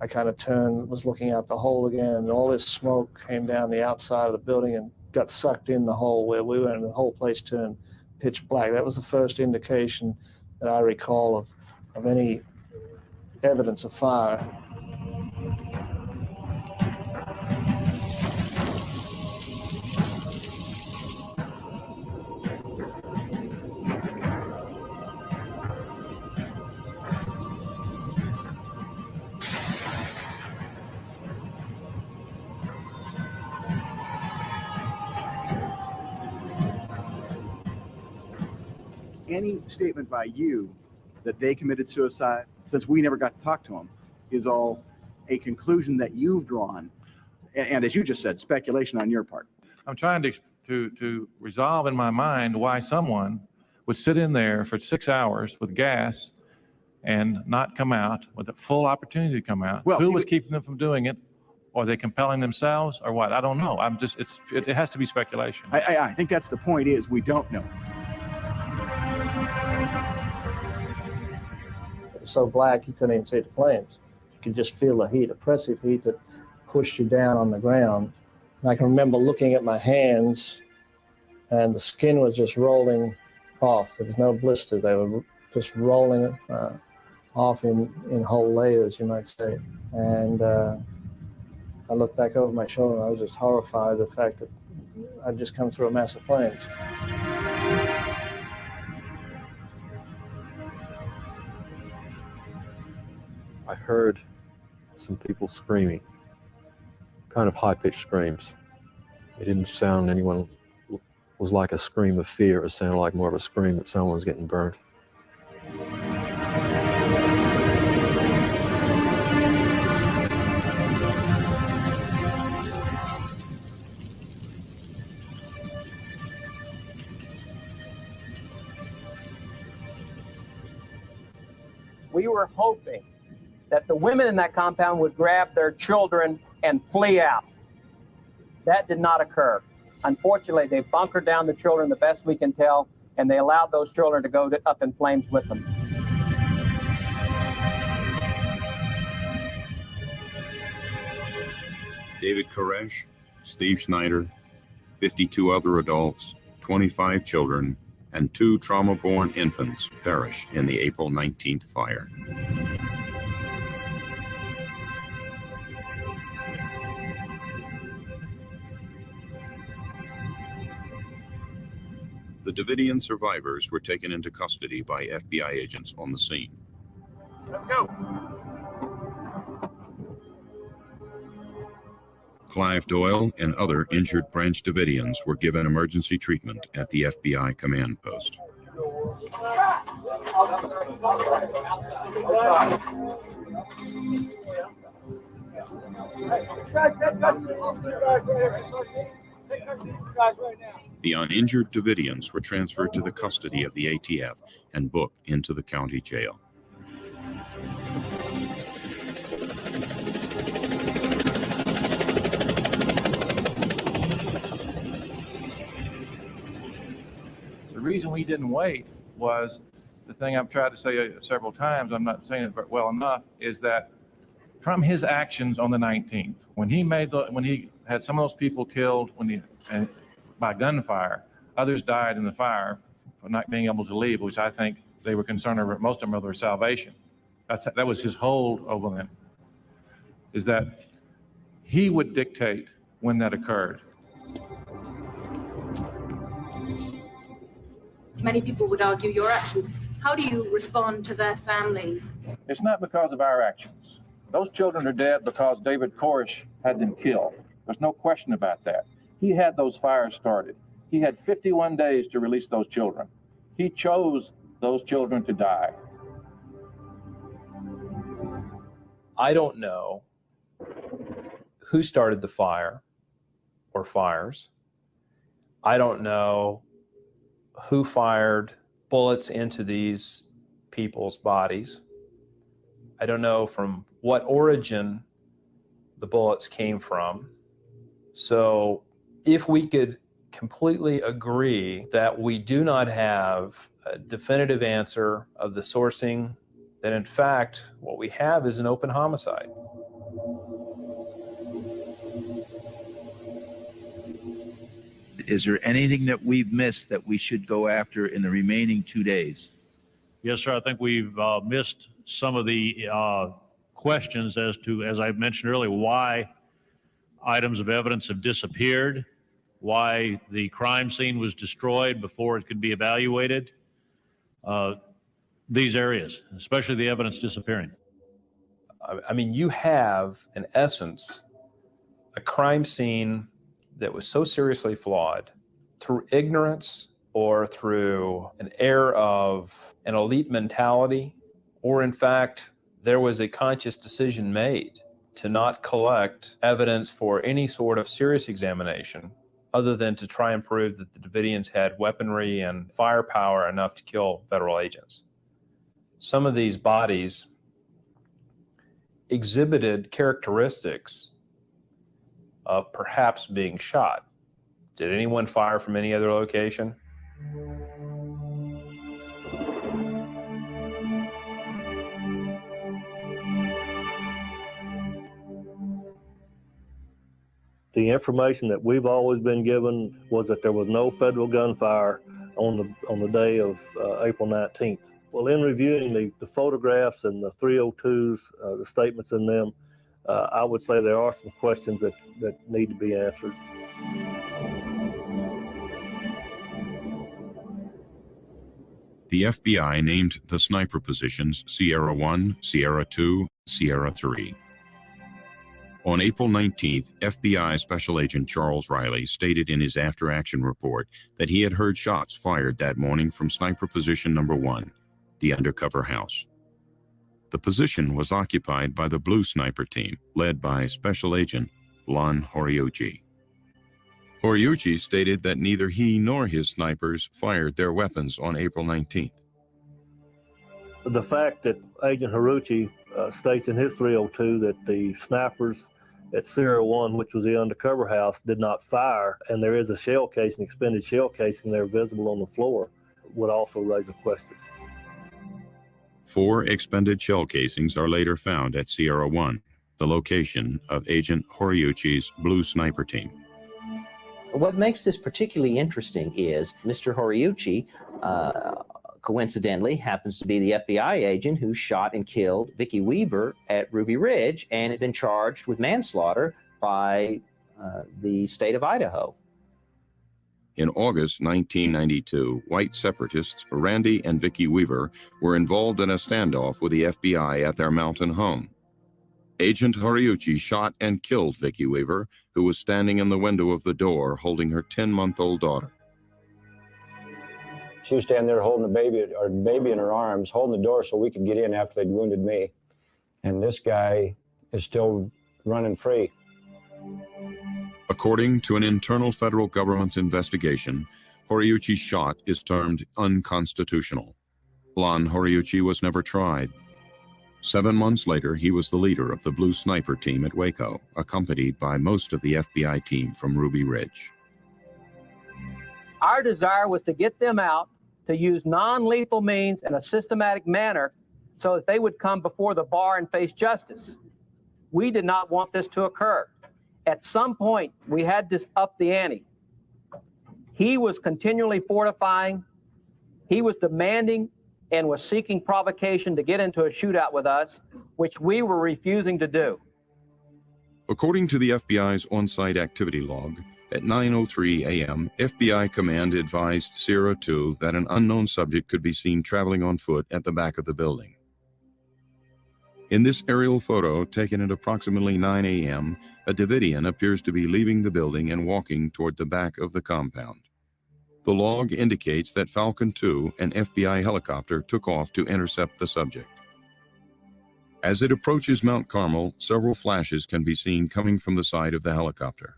I kind of turned, was looking out the hole again, and all this smoke came down the outside of the building and got sucked in the hole where we were, and the whole place turned pitch black. That was the first indication that I recall of any evidence of fire. Any statement by you that they committed suicide, since we never got to talk to them, is all a conclusion that you've drawn, and as you just said, speculation on your part. I'm trying to resolve in my mind why someone would sit in there for 6 hours with gas and not come out with a full opportunity to come out. Well, who was keeping them from doing it? Are they compelling themselves or what? I don't know. It has to be speculation. I think that's the point, is we don't know. It was so black you couldn't even see the flames. You could just feel the heat, oppressive heat that pushed you down on the ground. And I can remember looking at my hands, and the skin was just rolling off. There was no blister. They were just rolling off in whole layers, you might say. And I looked back over my shoulder, and I was just horrified at the fact that I'd just come through a mass of flames. I heard some people screaming, kind of high-pitched screams. It didn't sound anyone was like a scream of fear. It sounded like more of a scream that someone's getting burnt. We were hoping that the women in that compound would grab their children and flee out. That did not occur. Unfortunately, they bunkered down the children the best we can tell, and they allowed those children to go up in flames with them. David Koresh, Steve Schneider, 52 other adults, 25 children, and 2 trauma-born infants perish in the April 19th fire. The Davidian survivors were taken into custody by FBI agents on the scene. Let's go. Clive Doyle and other injured Branch Davidians were given emergency treatment at the FBI command post. The uninjured Davidians were transferred to the custody of the ATF and booked into the county jail. reason we didn't wait was the thing I've tried to say several times, I'm not saying it well enough, is that from his actions on the 19th, when he had some of those people killed by gunfire, others died in the fire for not being able to leave, which I think they were concerned over, most of them, over their salvation. That was his hold over them, is that he would dictate when that occurred. Many people would argue your actions. How do you respond to their families? It's not because of our actions. Those children are dead because David Koresh had them killed. There's no question about that. He had those fires started. He had 51 days to release those children. He chose those children to die. I don't know who started the fire or fires. I don't know who fired bullets into these people's bodies. I don't know from what origin the bullets came from. So if we could completely agree that we do not have a definitive answer of the sourcing, then in fact, what we have is an open homicide. Is there anything that we've missed that we should go after in the remaining 2 days? Yes, sir. I think we've missed some of the questions as to, as I mentioned earlier, why items of evidence have disappeared, why the crime scene was destroyed before it could be evaluated. These areas, especially the evidence disappearing. I mean, you have, in essence, a crime scene that was so seriously flawed through ignorance or through an air of an elite mentality, or in fact, there was a conscious decision made to not collect evidence for any sort of serious examination other than to try and prove that the Davidians had weaponry and firepower enough to kill federal agents. Some of these bodies exhibited characteristics of perhaps being shot. Did anyone fire from any other location? The information that we've always been given was that there was no federal gunfire on the day of April 19th. Well, in reviewing the photographs and the 302s, the statements in them, I would say there are some questions that need to be answered. The FBI named the sniper positions Sierra 1, Sierra 2, Sierra 3. On April 19th, FBI Special Agent Charles Riley stated in his after-action report that he had heard shots fired that morning from sniper position number 1, the undercover house. The position was occupied by the Blue Sniper team, led by Special Agent Lon Horiuchi. Horiuchi stated that neither he nor his snipers fired their weapons on April 19th. The fact that Agent Horiuchi states in his 302 that the snipers at Sierra 1, which was the undercover house, did not fire, and there is a shell casing, expended shell casing there visible on the floor, would also raise a question. 4 expended shell casings are later found at Sierra 1, the location of Agent Horiuchi's Blue Sniper team. What makes this particularly interesting is Mr. Horiuchi, coincidentally, happens to be the FBI agent who shot and killed Vicki Weaver at Ruby Ridge and has been charged with manslaughter by the state of Idaho. In August 1992, white separatists Randy and Vicki Weaver were involved in a standoff with the FBI at their mountain home. Agent Horiuchi shot and killed Vicki Weaver, who was standing in the window of the door holding her 10-month-old daughter. She was standing there holding the baby in her arms, holding the door so we could get in after they'd wounded me. And this guy is still running free. According to an internal federal government investigation, Horiuchi's shot is termed unconstitutional. Lon Horiuchi was never tried. 7 months later, he was the leader of the Blue Sniper team at WACO, accompanied by most of the FBI team from Ruby Ridge. Our desire was to get them out to use non-lethal means in a systematic manner so that they would come before the bar and face justice. We did not want this to occur. At some point, we had to up the ante. He was continually fortifying. He was demanding and was seeking provocation to get into a shootout with us, which we were refusing to do. According to the FBI's on-site activity log, at 9:03 a.m., FBI command advised Sierra 2 that an unknown subject could be seen traveling on foot at the back of the building. In this aerial photo, taken at approximately 9 a.m., a Davidian appears to be leaving the building and walking toward the back of the compound. The log indicates that Falcon 2, an FBI helicopter, took off to intercept the subject. As it approaches Mount Carmel, several flashes can be seen coming from the side of the helicopter.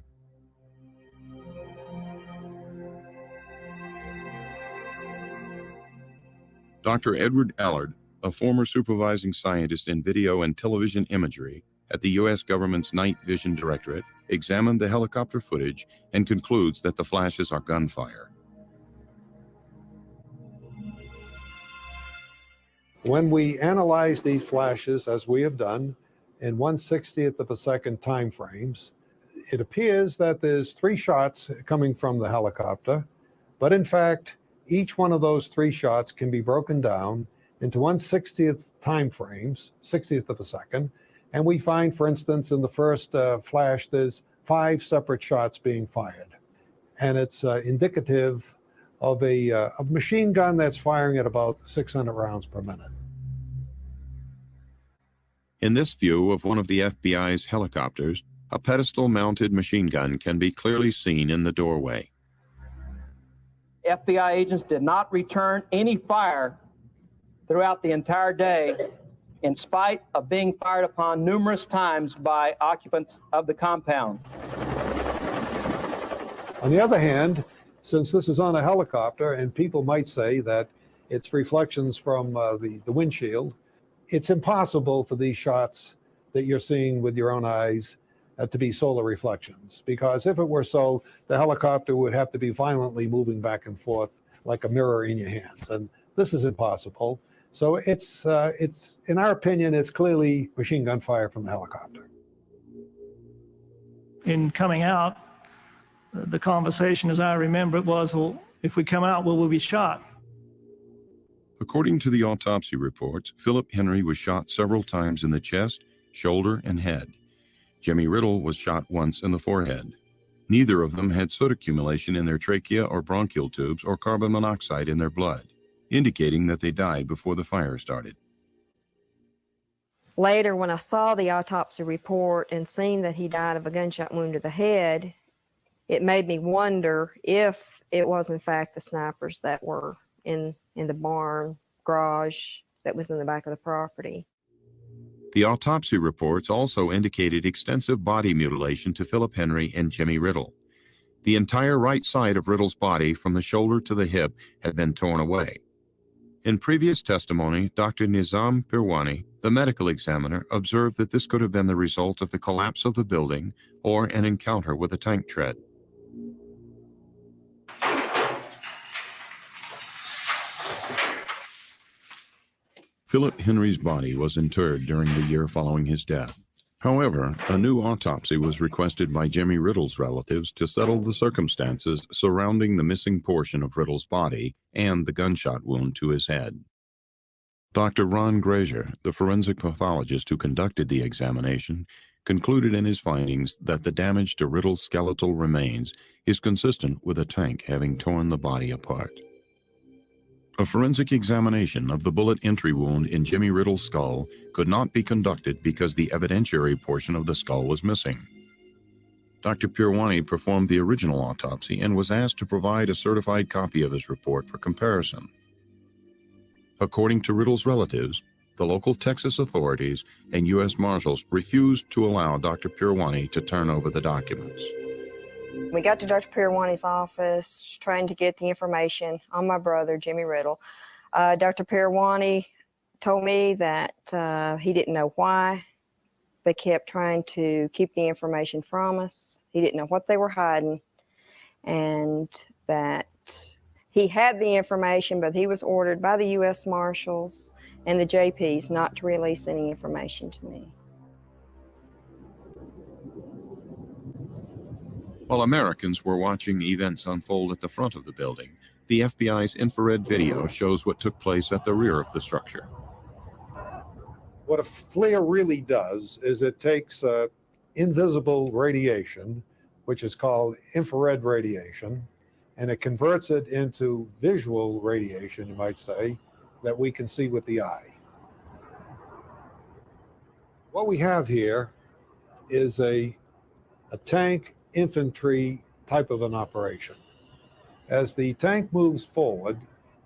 Dr. Edward Allard, a former supervising scientist in video and television imagery at the U.S. government's Night Vision Directorate, examined the helicopter footage and concludes that the flashes are gunfire. When we analyze these flashes, as we have done, in 1/60th of a second time frames, it appears that there's 3 shots coming from the helicopter, but in fact, each one of those 3 shots can be broken down into 1/60th time frames, 60th of a second, and we find, for instance, in the first flash, there's 5 separate shots being fired, and it's indicative of a machine gun that's firing at about 600 rounds per minute. In this view of one of the FBI's helicopters, a pedestal-mounted machine gun can be clearly seen in the doorway. FBI agents did not return any fire throughout the entire day, in spite of being fired upon numerous times by occupants of the compound. On the other hand, since this is on a helicopter and people might say that it's reflections from the windshield, it's impossible for these shots that you're seeing with your own eyes to be solar reflections, because if it were so, the helicopter would have to be violently moving back and forth like a mirror in your hands, and this is impossible. So it's in our opinion, it's clearly machine gun fire from the helicopter. In coming out, the conversation, as I remember it, was, well, if we come out, will we be shot? According to the autopsy reports, Philip Henry was shot several times in the chest, shoulder, and head. Jimmy Riddle was shot once in the forehead. Neither of them had soot accumulation in their trachea or bronchial tubes or carbon monoxide in their blood, indicating that they died before the fire started. Later, when I saw the autopsy report and seen that he died of a gunshot wound to the head, it made me wonder if it was in fact the snipers that were in the barn garage that was in the back of the property. The autopsy reports also indicated extensive body mutilation to Philip Henry and Jimmy Riddle. The entire right side of Riddle's body from the shoulder to the hip had been torn away. In previous testimony, Dr. Nizam Pirwani, the medical examiner, observed that this could have been the result of the collapse of the building or an encounter with a tank tread. Philip Henry's body was interred during the year following his death. However, a new autopsy was requested by Jimmy Riddle's relatives to settle the circumstances surrounding the missing portion of Riddle's body and the gunshot wound to his head. Dr. Ron Grazier, the forensic pathologist who conducted the examination, concluded in his findings that the damage to Riddle's skeletal remains is consistent with a tank having torn the body apart. A forensic examination of the bullet entry wound in Jimmy Riddle's skull could not be conducted because the evidentiary portion of the skull was missing. Dr. Pirwani performed the original autopsy and was asked to provide a certified copy of his report for comparison. According to Riddle's relatives, the local Texas authorities and U.S. Marshals refused to allow Dr. Pirwani to turn over the documents. We got to Dr. Pirwani's office trying to get the information on my brother, Jimmy Riddle. Dr. Pirwani told me that he didn't know why they kept trying to keep the information from us. He didn't know what they were hiding, and that He had the information, but he was ordered by the U.S. Marshals and the JPs not to release any information to me. While Americans were watching events unfold at the front of the building, the FBI's infrared video shows what took place at the rear of the structure. What a FLIR really does is it takes invisible radiation, which is called infrared radiation, and it converts it into visual radiation, you might say, that we can see with the eye. What we have here is a tank infantry type of an operation. As the tank moves forward,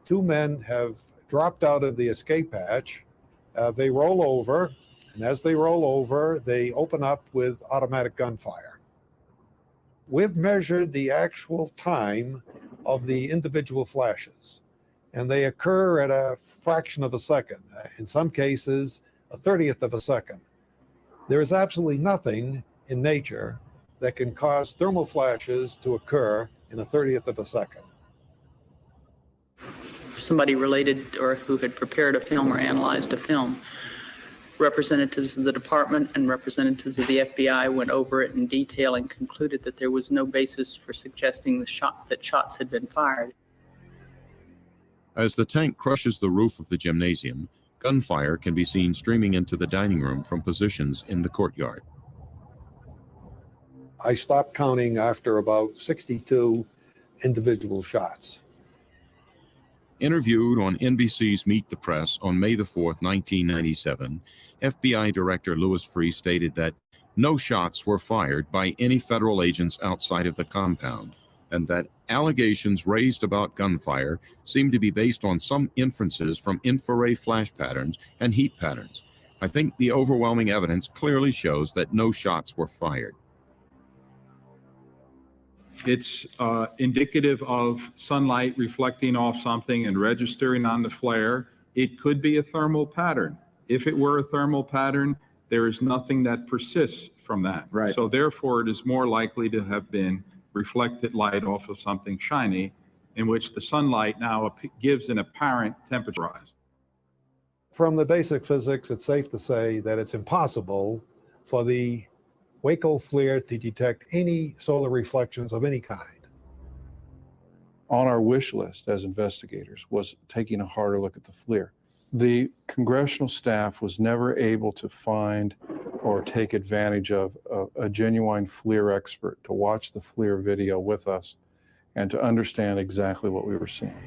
two men have dropped out of the escape hatch. They roll over, and as they roll over, they open up with automatic gunfire. We've measured the actual time of the individual flashes, and they occur at a fraction of a second, in some cases, a 30th of a second. There is absolutely nothing in nature that can cause thermal flashes to occur in a 30th of a second. Somebody related or who had prepared a film or analyzed a film, representatives of the department and representatives of the FBI went over it in detail and concluded that there was no basis for suggesting that shots had been fired. As the tank crushes the roof of the gymnasium, gunfire can be seen streaming into the dining room from positions in the courtyard. I stopped counting after about 62 individual shots. Interviewed on NBC's Meet the Press on May the 4th, 1997, FBI Director Louis Freeh stated that no shots were fired by any federal agents outside of the compound, and that allegations raised about gunfire seemed to be based on some inferences from infrared flash patterns and heat patterns. I think the overwhelming evidence clearly shows that no shots were fired. It's indicative of sunlight reflecting off something and registering on the flare. It could be a thermal pattern. If it were a thermal pattern, there is nothing that persists from that. Right. So therefore, it is more likely to have been reflected light off of something shiny, in which the sunlight now gives an apparent temperature rise. From the basic physics, it's safe to say that it's impossible for the WACO FLIR to detect any solar reflections of any kind. On our wish list as investigators was taking a harder look at the FLIR. The congressional staff was never able to find or take advantage of a genuine FLIR expert to watch the FLIR video with us and to understand exactly what we were seeing.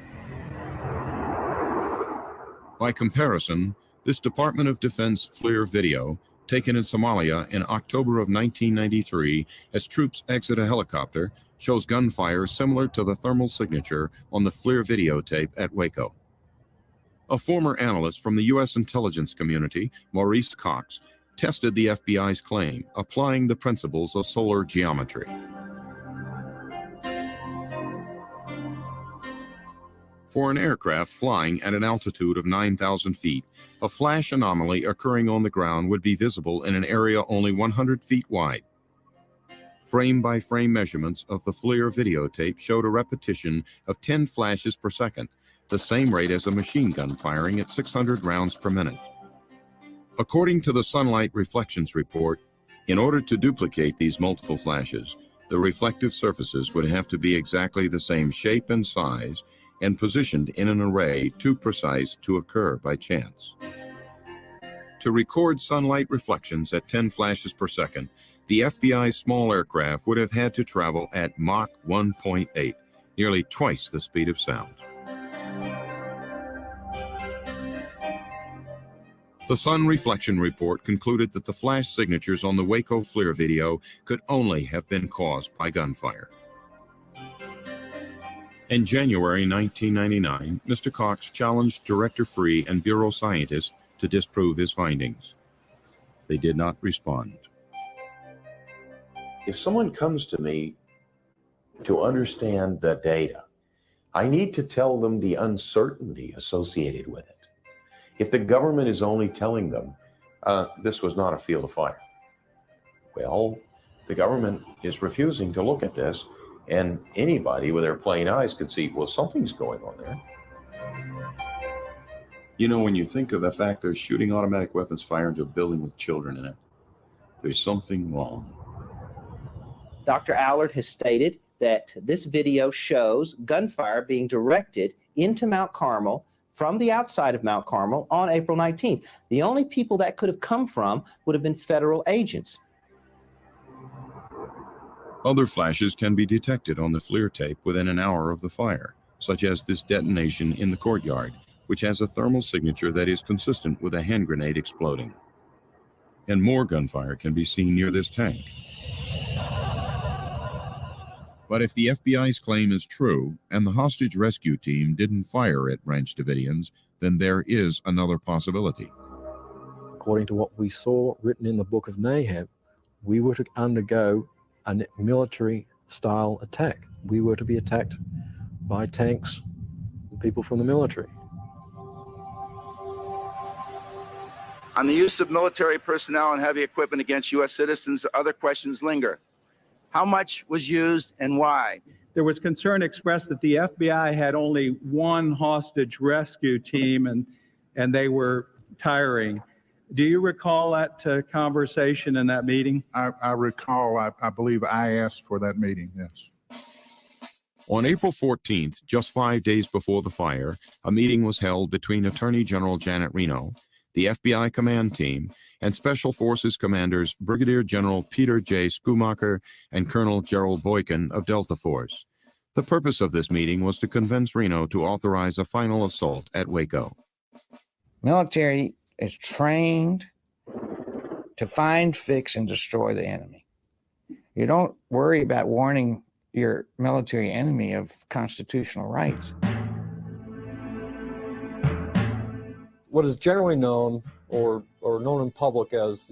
By comparison, this Department of Defense FLIR video, taken in Somalia in October of 1993 as troops exit a helicopter, shows gunfire similar to the thermal signature on the FLIR videotape at WACO. A former analyst from the U.S. intelligence community, Maurice Cox, tested the FBI's claim, applying the principles of solar geometry. For an aircraft flying at an altitude of 9,000 feet, a flash anomaly occurring on the ground would be visible in an area only 100 feet wide. Frame-by-frame measurements of the FLIR videotape showed a repetition of 10 flashes per second, the same rate as a machine gun firing at 600 rounds per minute. According to the Sunlight Reflections Report, in order to duplicate these multiple flashes, the reflective surfaces would have to be exactly the same shape and size and positioned in an array too precise to occur by chance. To record sunlight reflections at 10 flashes per second, the FBI's small aircraft would have had to travel at Mach 1.8, nearly twice the speed of sound. The Sun Reflection Report concluded that the flash signatures on the WACO FLIR video could only have been caused by gunfire. In January 1999, Mr. Cox challenged Director Freeh and Bureau scientists to disprove his findings. They did not respond. If someone comes to me to understand the data, I need to tell them the uncertainty associated with it. If the government is only telling them this was not a field of fire, well, the government is refusing to look at this And anybody with their plain eyes could see, well, something's going on there. You know, when you think of the fact they're shooting automatic weapons fire into a building with children in it, there's something wrong. Dr. Allard has stated that this video shows gunfire being directed into Mount Carmel from the outside of Mount Carmel on April 19th. The only people that could have come from would have been federal agents. Other flashes can be detected on the FLIR tape within an hour of the fire, such as this detonation in the courtyard, which has a thermal signature that is consistent with a hand grenade exploding. And more gunfire can be seen near this tank. But if the FBI's claim is true, and the hostage rescue team didn't fire at Branch Davidians, then there is another possibility. According to what we saw written in the Book of Nahum, we were to undergo a military-style attack. We were to be attacked by tanks and people from the military. On the use of military personnel and heavy equipment against U.S. citizens, other questions linger. How much was used and why? There was concern expressed that the FBI had only one hostage rescue team and they were tiring. Do you recall that conversation in that meeting? I recall, I believe I asked for that meeting, yes. On April 14th, just 5 days before the fire, a meeting was held between Attorney General Janet Reno, the FBI command team, and Special Forces commanders Brigadier General Peter J. Schumacher and Colonel Gerald Boykin of Delta Force. The purpose of this meeting was to convince Reno to authorize a final assault at WACO. Military is trained to find, fix, and destroy the enemy. You don't worry about warning your military enemy of constitutional rights. What is generally known or known in public as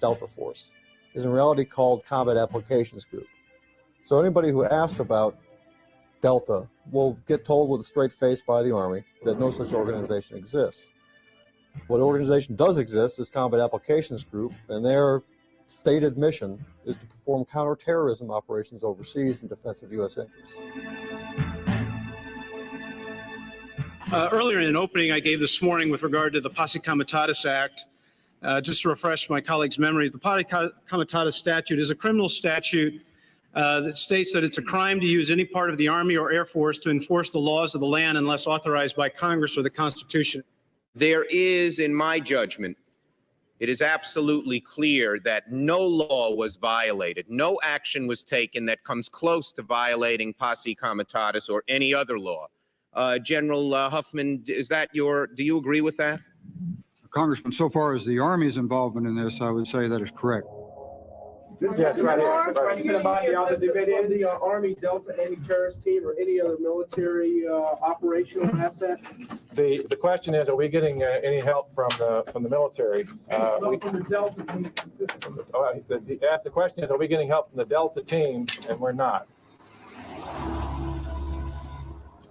Delta Force is in reality called Combat Applications Group. So anybody who asks about Delta will get told with a straight face by the Army that no such organization exists. What organization does exist is Combat Applications Group, and their stated mission is to perform counterterrorism operations overseas in defense of U.S. interests. Earlier in an opening I gave this morning with regard to the Posse Comitatus Act, just to refresh my colleagues' memories, the Posse Comitatus statute is a criminal statute that states that it's a crime to use any part of the Army or Air Force to enforce the laws of the land unless authorized by Congress or the Constitution. There is, in my judgment, it is absolutely clear that no law was violated. No action was taken that comes close to violating Posse Comitatus or any other law. General Huffman, do you agree with that? Congressman, so far as the Army's involvement in this, I would say that is correct. Yes, right here. Question about the Army Delta anti-terrorist team or any other military operational asset? The question is, are we getting any help from the military? From the Delta team. The question is, are we getting help from the Delta team? And we're not.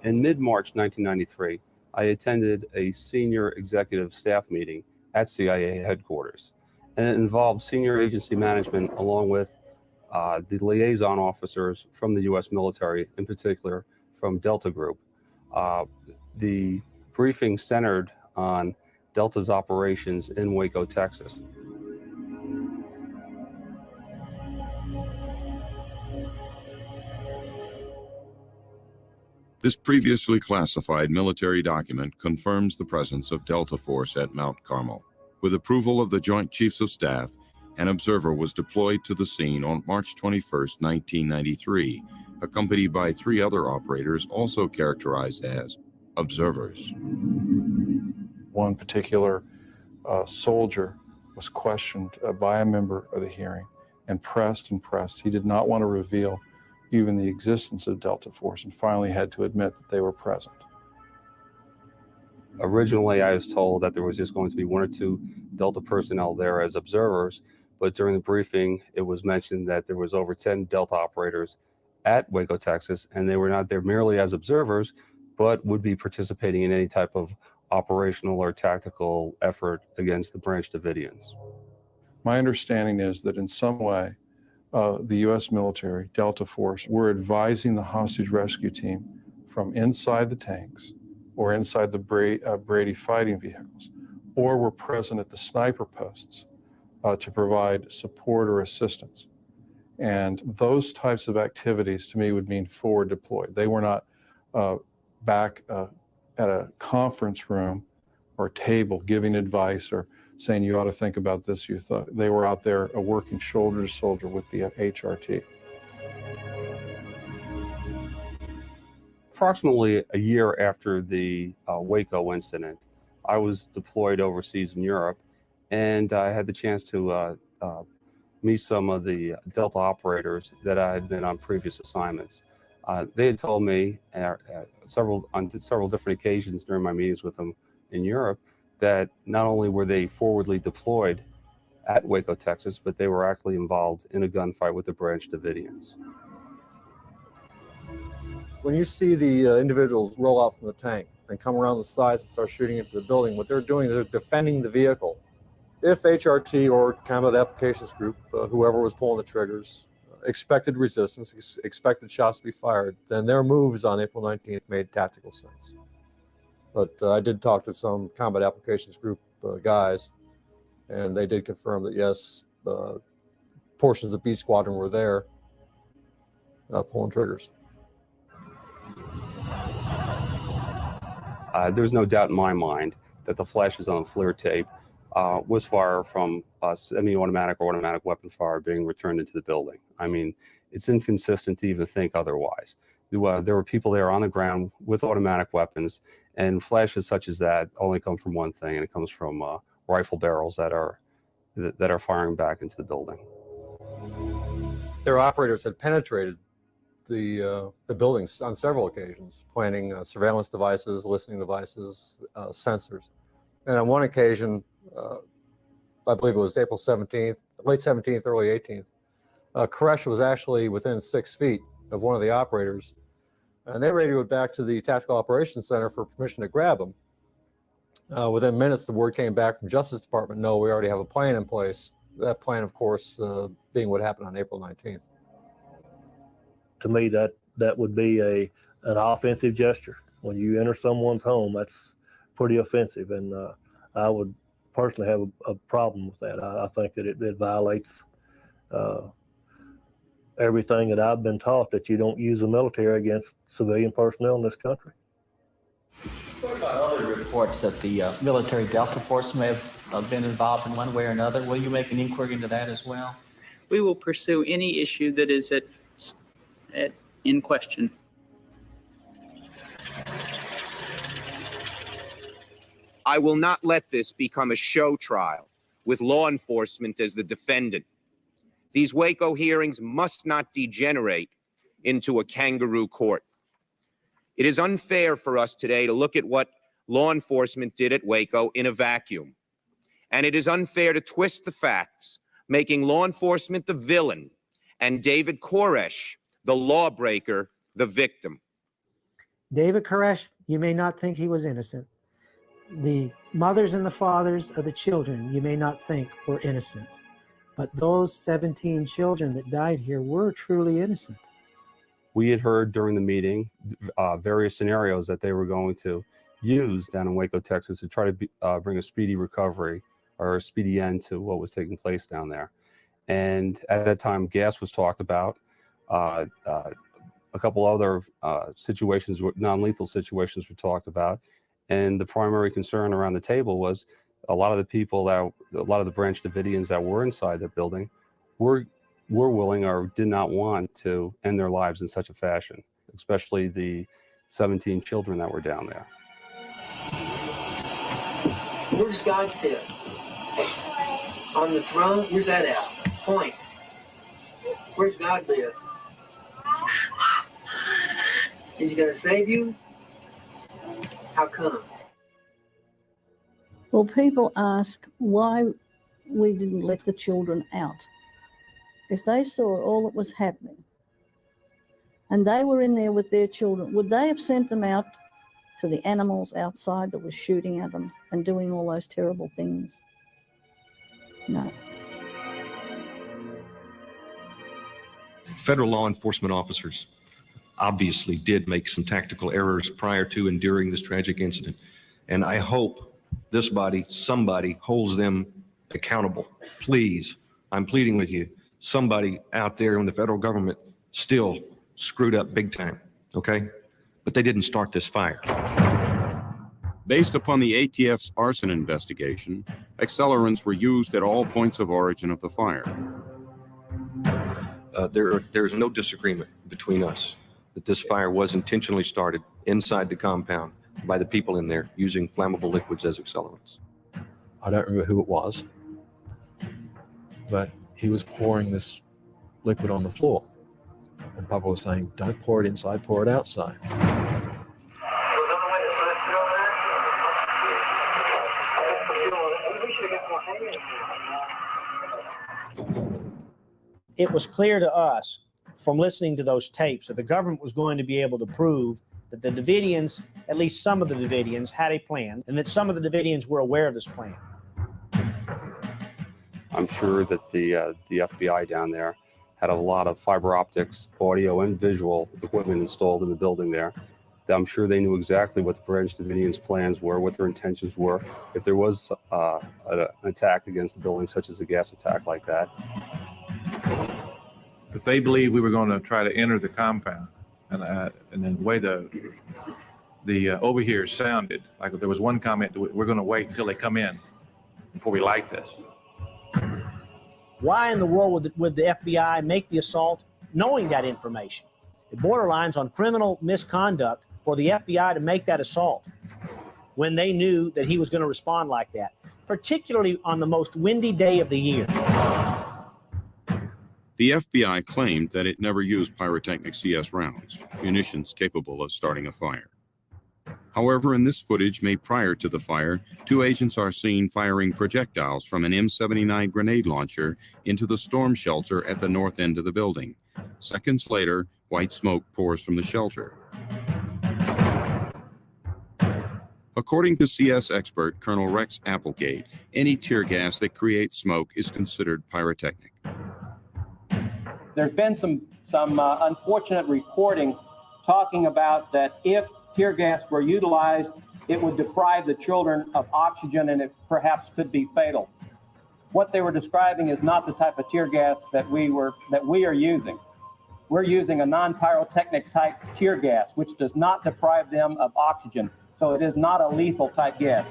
In mid-March 1993, I attended a senior executive staff meeting at CIA headquarters, and it involved senior agency management along with the liaison officers from the U.S. military, in particular from Delta Group. The briefing centered on Delta's operations in Waco, Texas. This previously classified military document confirms the presence of Delta Force at Mount Carmel. With approval of the Joint Chiefs of Staff, an observer was deployed to the scene on March 21, 1993, accompanied by 3 other operators also characterized as observers. One particular soldier was questioned by a member of the hearing and pressed. He did not want to reveal even the existence of Delta Force, and finally had to admit that they were present. Originally, I was told that there was just going to be 1 or 2 Delta personnel there as observers, but during the briefing, it was mentioned that there was over 10 Delta operators at Waco, Texas, and they were not there merely as observers, but would be participating in any type of operational or tactical effort against the Branch Davidians. My understanding is that in some way, the U.S. military, Delta Force, were advising the hostage rescue team from inside the tanks or inside the Brady fighting vehicles, or were present at the sniper posts to provide support or assistance. And those types of activities to me would mean forward deployed. They were not back at a conference room or table giving advice or saying you ought to think about this. You thought they were out there working shoulder to shoulder with the HRT. Approximately a year after the WACO incident, I was deployed overseas in Europe, and I had the chance to meet some of the Delta operators that I had been on previous assignments. They had told me on several different occasions during my meetings with them in Europe that not only were they forwardly deployed at Waco, Texas, but they were actually involved in a gunfight with the Branch Davidians. When you see the individuals roll out from the tank and come around the sides and start shooting into the building, what they're doing, they're defending the vehicle. If HRT or Combat Applications Group, whoever was pulling the triggers, expected resistance, expected shots to be fired, then their moves on April 19th made tactical sense. But I did talk to some Combat Applications Group guys, and they did confirm that, yes, portions of B Squadron were there pulling triggers. There's no doubt in my mind that the flashes on the FLIR tape was fire from semi-automatic or automatic weapon fire being returned into the building. I mean, it's inconsistent to even think otherwise. There were people there on the ground with automatic weapons, and flashes such as that only come from one thing, and it comes from rifle barrels that are firing back into the building. Their operators had penetrated the buildings on several occasions, planting surveillance devices, listening devices, sensors. And on one occasion, I believe it was April 17th, late 17th, early 18th, Koresh was actually within 6 feet of one of the operators, and they radioed back to the Tactical Operations Center for permission to grab him. Within minutes, the word came back from Justice Department, no, we already have a plan in place. That plan, of course, being what happened on April 19th. To me, that would be an offensive gesture. When you enter someone's home, that's pretty offensive, and I would personally have a problem with that. I think that it violates everything that I've been taught, that you don't use the military against civilian personnel in this country. What about other reports that the military Delta Force may have been involved in one way or another? Will you make an inquiry into that as well? We will pursue any issue that is in question. I will not let this become a show trial with law enforcement as the defendant. These Waco hearings must not degenerate into a kangaroo court. It is unfair for us today to look at what law enforcement did at Waco in a vacuum. And it is unfair to twist the facts, making law enforcement the villain and David Koresh, the lawbreaker, the victim. David Koresh, you may not think he was innocent. The mothers and the fathers of the children, you may not think were innocent. But those 17 children that died here were truly innocent. We had heard during the meeting various scenarios that they were going to use down in Waco, Texas, to try to bring a speedy recovery or a speedy end to what was taking place down there. And at that time, gas was talked about. A couple other situations, non-lethal situations were talked about. And the primary concern around the table was a lot of the Branch Davidians that were inside the building were willing or did not want to end their lives in such a fashion, especially the 17 children that were down there. Where does God sit? On the throne? Where's that at? Point. Where's God live? Is he going to save you? How come? Well, people ask why we didn't let the children out. If they saw all that was happening and they were in there with their children, would they have sent them out to the animals outside that were shooting at them and doing all those terrible things? No. Federal law enforcement officers obviously did make some tactical errors prior to and during this tragic incident. And I hope this body, somebody holds them accountable. Please, I'm pleading with you, somebody out there in the federal government still screwed up big time, okay? But they didn't start this fire. Based upon the ATF's arson investigation, accelerants were used at all points of origin of the fire. There's no disagreement between us that this fire was intentionally started inside the compound by the people in there using flammable liquids as accelerants. I don't remember who it was, but he was pouring this liquid on the floor. And Papa was saying, don't pour it inside, pour it outside. It was clear to us from listening to those tapes that the government was going to be able to prove that the Davidians, at least some of the Davidians, had a plan, and that some of the Davidians were aware of this plan. I'm sure that the FBI down there had a lot of fiber optics, audio, and visual equipment installed in the building there. I'm sure they knew exactly what the Branch Davidians' plans were, what their intentions were, if there was an attack against the building, such as a gas attack like that. If they believed we were going to try to enter the compound, and then the way the overhears sounded, like there was one comment, we're going to wait until they come in before we light this. Why in the world would the FBI make the assault knowing that information? It borderlines on criminal misconduct for the FBI to make that assault when they knew that he was going to respond like that, particularly on the most windy day of the year. The FBI claimed that it never used pyrotechnic CS rounds, munitions capable of starting a fire. However, in this footage made prior to the fire, 2 agents are seen firing projectiles from an M79 grenade launcher into the storm shelter at the north end of the building. Seconds later, white smoke pours from the shelter. According to CS expert Colonel Rex Applegate, any tear gas that creates smoke is considered pyrotechnic. There's been some unfortunate reporting talking about that if tear gas were utilized, it would deprive the children of oxygen and it perhaps could be fatal. What they were describing is not the type of tear gas that we are using. We're using a non-pyrotechnic type tear gas, which does not deprive them of oxygen. So it is not a lethal type gas.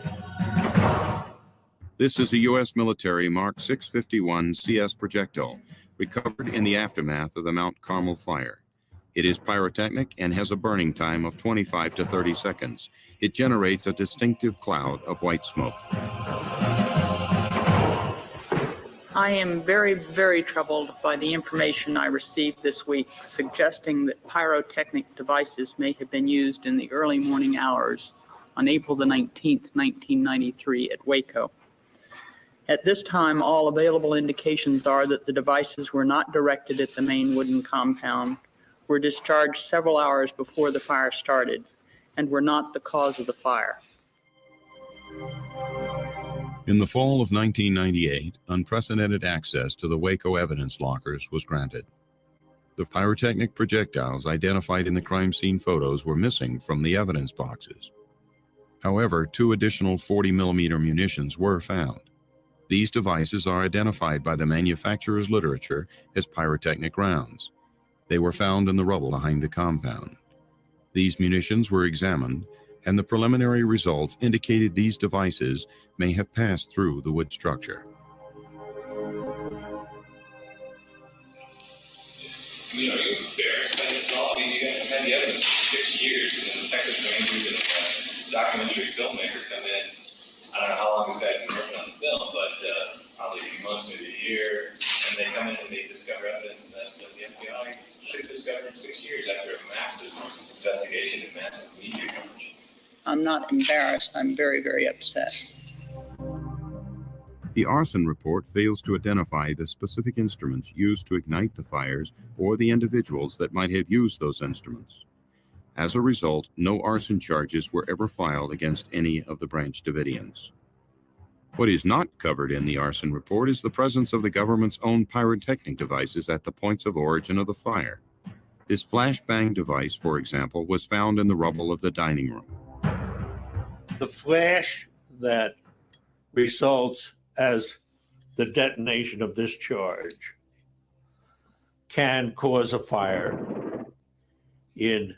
This is a U.S. military Mark 651 CS projectile recovered in the aftermath of the Mount Carmel fire. It is pyrotechnic and has a burning time of 25 to 30 seconds. It generates a distinctive cloud of white smoke. I am very, very troubled by the information I received this week suggesting that pyrotechnic devices may have been used in the early morning hours on April the 19th, 1993 at WACO. At this time, all available indications are that the devices were not directed at the main wooden compound, were discharged several hours before the fire started, and were not the cause of the fire. In the fall of 1998, unprecedented access to the WACO evidence lockers was granted. The pyrotechnic projectiles identified in the crime scene photos were missing from the evidence boxes. However, 2 additional 40mm munitions were found. These devices are identified by the manufacturer's literature as pyrotechnic rounds. They were found in the rubble behind the compound. These munitions were examined, and the preliminary results indicated these devices may have passed through the wood structure. You know, you're embarrassed by this law. I mean, you guys have had the evidence for 6 years, and then the Texas Rangers and documentary filmmakers come in. I don't know how long this guy's been working on the film, but probably a few months, maybe a year, and they come in and they discover evidence that the FBI discovered in 6 years after a massive investigation and massive media coverage. I'm not embarrassed. I'm very, very upset. The arson report fails to identify the specific instruments used to ignite the fires or the individuals that might have used those instruments. As a result, no arson charges were ever filed against any of the Branch Davidians. What is not covered in the arson report is the presence of the government's own pyrotechnic devices at the points of origin of the fire. This flashbang device, for example, was found in the rubble of the dining room. The flash that results as the detonation of this charge can cause a fire in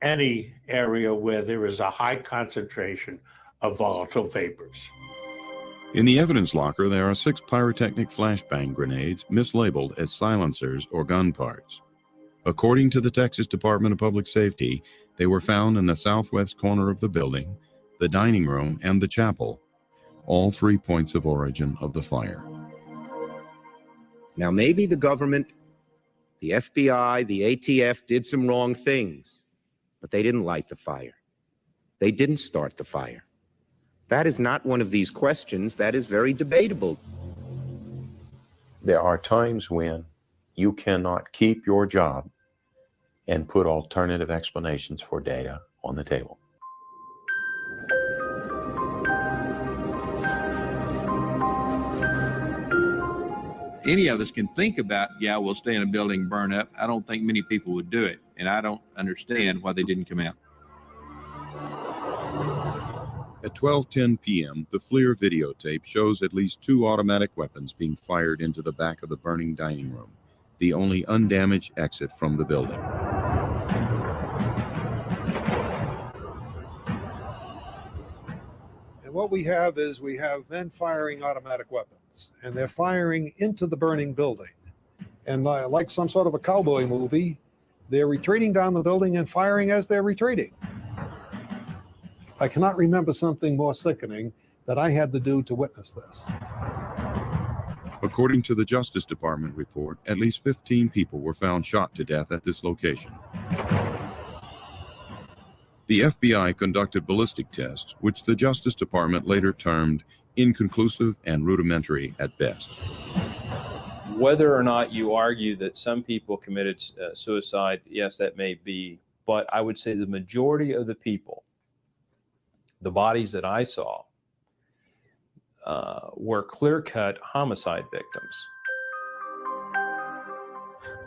any area where there is a high concentration of volatile vapors. In the evidence locker, there are 6 pyrotechnic flashbang grenades mislabeled as silencers or gun parts. According to the Texas Department of Public Safety, they were found in the southwest corner of the building, the dining room, and the chapel, all 3 points of origin of the fire. Now, maybe the government, the FBI, the ATF did some wrong things, but they didn't light the fire. They didn't start the fire. That is not one of these questions. That is very debatable. There are times when you cannot keep your job and put alternative explanations for data on the table. Any of us can think about, yeah, we'll stay in a building, burn up. I don't think many people would do it, and I don't understand why they didn't come out. At 12:10 p.m., the FLIR videotape shows at least 2 automatic weapons being fired into the back of the burning dining room, the only undamaged exit from the building. And what we have is we have men firing automatic weapons, and they're firing into the burning building. And like some sort of a cowboy movie, they're retreating down the building and firing as they're retreating. I cannot remember something more sickening that I had to do to witness this. According to the Justice Department report, at least 15 people were found shot to death at this location. The FBI conducted ballistic tests, which the Justice Department later termed inconclusive and rudimentary at best. Whether or not you argue that some people committed suicide, yes, that may be, but I would say the majority of the people, the bodies that I saw, were clear-cut homicide victims.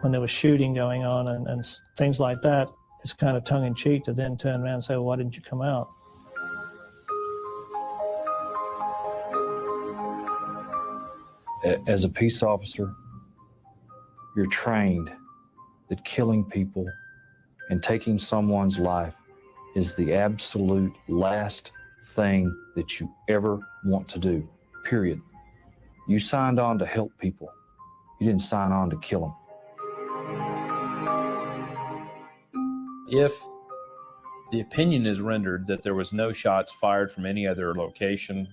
When there was shooting going on and things like that, it's kind of tongue-in-cheek to then turn around and say, well, why didn't you come out? As a peace officer, you're trained that killing people and taking someone's life is the absolute last thing that you ever want to do, period. You signed on to help people. You didn't sign on to kill them. If the opinion is rendered that there was no shots fired from any other location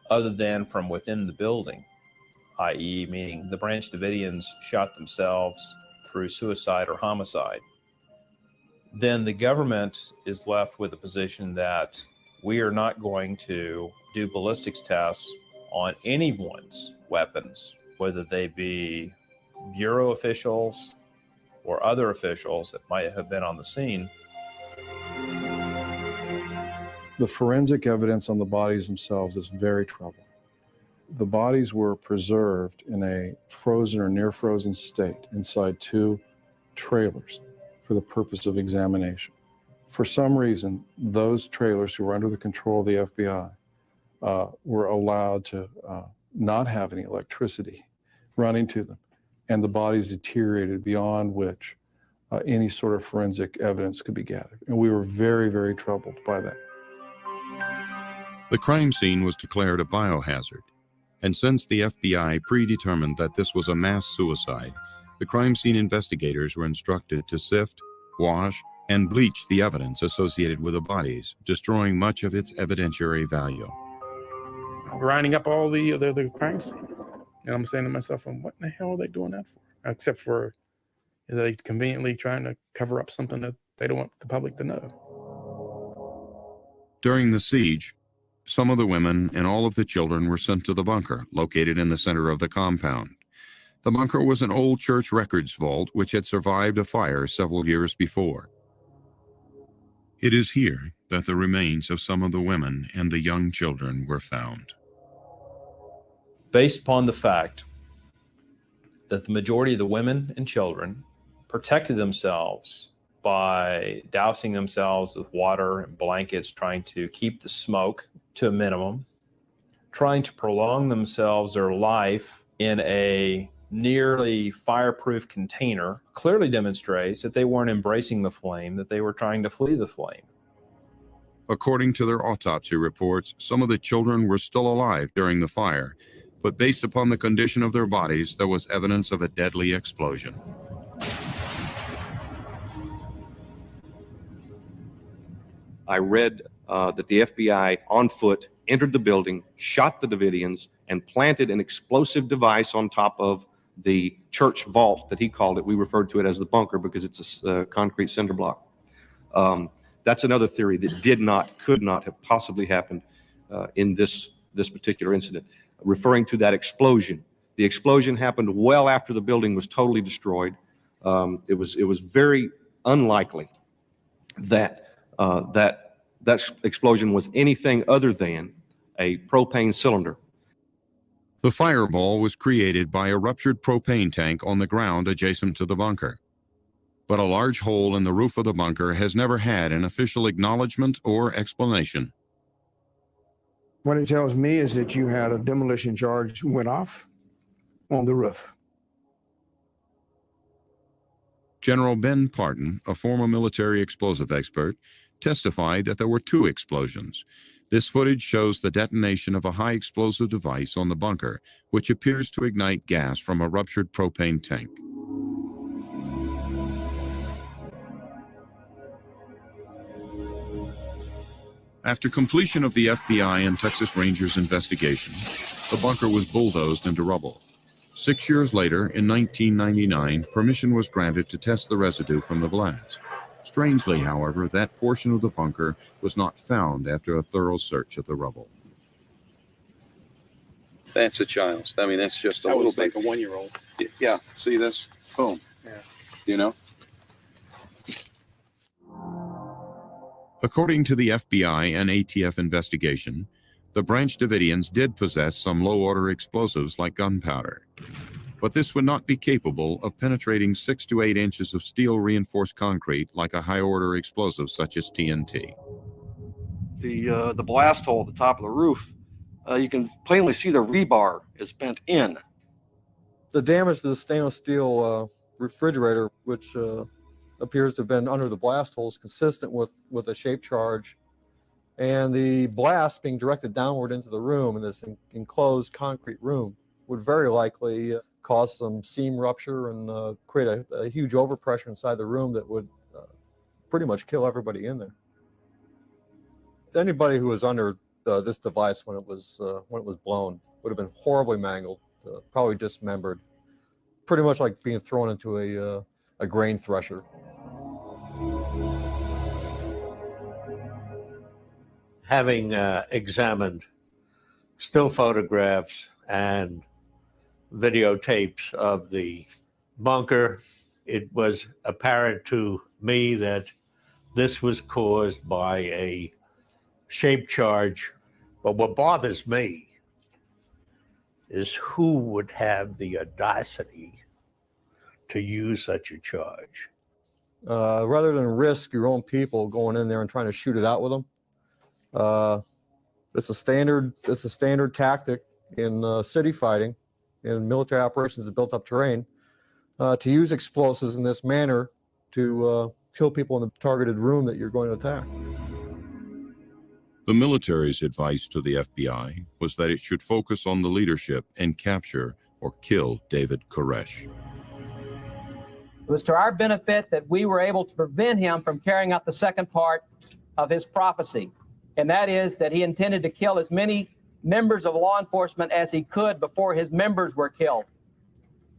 other than from within the building, i.e. meaning the Branch Davidians shot themselves through suicide or homicide, then the government is left with a position that we are not going to do ballistics tests on anyone's weapons, whether they be Bureau officials or other officials that might have been on the scene. The forensic evidence on the bodies themselves is very troubling. The bodies were preserved in a frozen or near frozen state inside 2 trailers for the purpose of examination. For some reason, those trailers who were under the control of the FBI were allowed to not have any electricity running to them, and the bodies deteriorated beyond which any sort of forensic evidence could be gathered. And we were very, very troubled by that. The crime scene was declared a biohazard, and since the FBI predetermined that this was a mass suicide, the crime scene investigators were instructed to sift, wash, and bleach the evidence associated with the bodies, destroying much of its evidentiary value. Grinding up all the crime scene. And I'm saying to myself, well, what in the hell are they doing that for? Except for they conveniently trying to cover up something that they don't want the public to know. During the siege, some of the women and all of the children were sent to the bunker located in the center of the compound. The bunker was an old church records vault which had survived a fire several years before. It is here that the remains of some of the women and the young children were found. based upon the fact that the majority of the women and children protected themselves by dousing themselves with water and blankets, trying to keep the smoke to a minimum, trying to prolong themselves, their life, in a nearly fireproof container, clearly demonstrates that they weren't embracing the flame, that they were trying to flee the flame. According to their autopsy reports, some of the children were still alive during the fire, but based upon the condition of their bodies, there was evidence of a deadly explosion. I read that the FBI on foot entered the building, shot the Davidians, and planted an explosive device on top of the church vault that he called it. We referred to it as the bunker because it's a concrete cinder block. That's another theory that could not have possibly happened in this particular incident, referring to that explosion. The explosion happened well after the building was totally destroyed. It was very unlikely that that explosion was anything other than a propane cylinder. The fireball was created by a ruptured propane tank on the ground adjacent to the bunker. But a large hole in the roof of the bunker has never had an official acknowledgement or explanation. What it tells me is that you had a demolition charge went off on the roof. General Ben Parton, a former military explosive expert, testified that there were 2 explosions. This footage shows the detonation of a high explosive device on the bunker, which appears to ignite gas from a ruptured propane tank. After completion of the FBI and Texas Rangers investigation, the bunker was bulldozed into rubble. 6 years later, in 1999, permission was granted to test the residue from the blast. Strangely, however, that portion of the bunker was not found after a thorough search of the rubble. That's a child's. I mean, that's just a little bit. Like a 1-year-old. Yeah. See this? Boom. Yeah. You know? According to the FBI and ATF investigation, the Branch Davidians did possess some low-order explosives like gunpowder. But this would not be capable of penetrating 6 to 8 inches of steel-reinforced concrete like a high-order explosive such as TNT. The blast hole at the top of the roof, you can plainly see the rebar is bent in. The damage to the stainless steel refrigerator, which appears to have been under the blast hole, is consistent with a shape charge, and the blast being directed downward into the room in this enclosed concrete room would very likely cause some seam rupture and create a huge overpressure inside the room that would pretty much kill everybody in there. Anybody who was under this device when it was blown would have been horribly mangled, probably dismembered, pretty much like being thrown into a grain thresher. Having examined still photographs and videotapes of the bunker, it was apparent to me that this was caused by a shape charge. But what bothers me is who would have the audacity to use such a charge. Rather than risk your own people going in there and trying to shoot it out with them, it's a standard tactic in city fighting, in military operations of built-up terrain, to use explosives in this manner to kill people in the targeted room that you're going to attack. The military's advice to the FBI was that it should focus on the leadership and capture or kill David Koresh. It was to our benefit that we were able to prevent him from carrying out the second part of his prophecy, and that is that he intended to kill as many members of law enforcement as he could before his members were killed.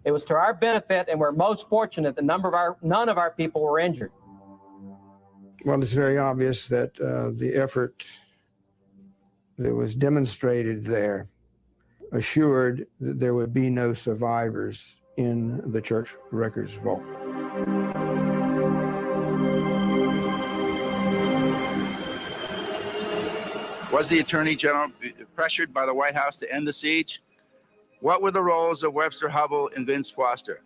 It was to our benefit, and we're most fortunate that none of our people were injured. Well, it's very obvious that the effort that was demonstrated there assured that there would be no survivors in the church records vault. Was the Attorney General pressured by the White House to end the siege? What were the roles of Webster Hubble and Vince Foster?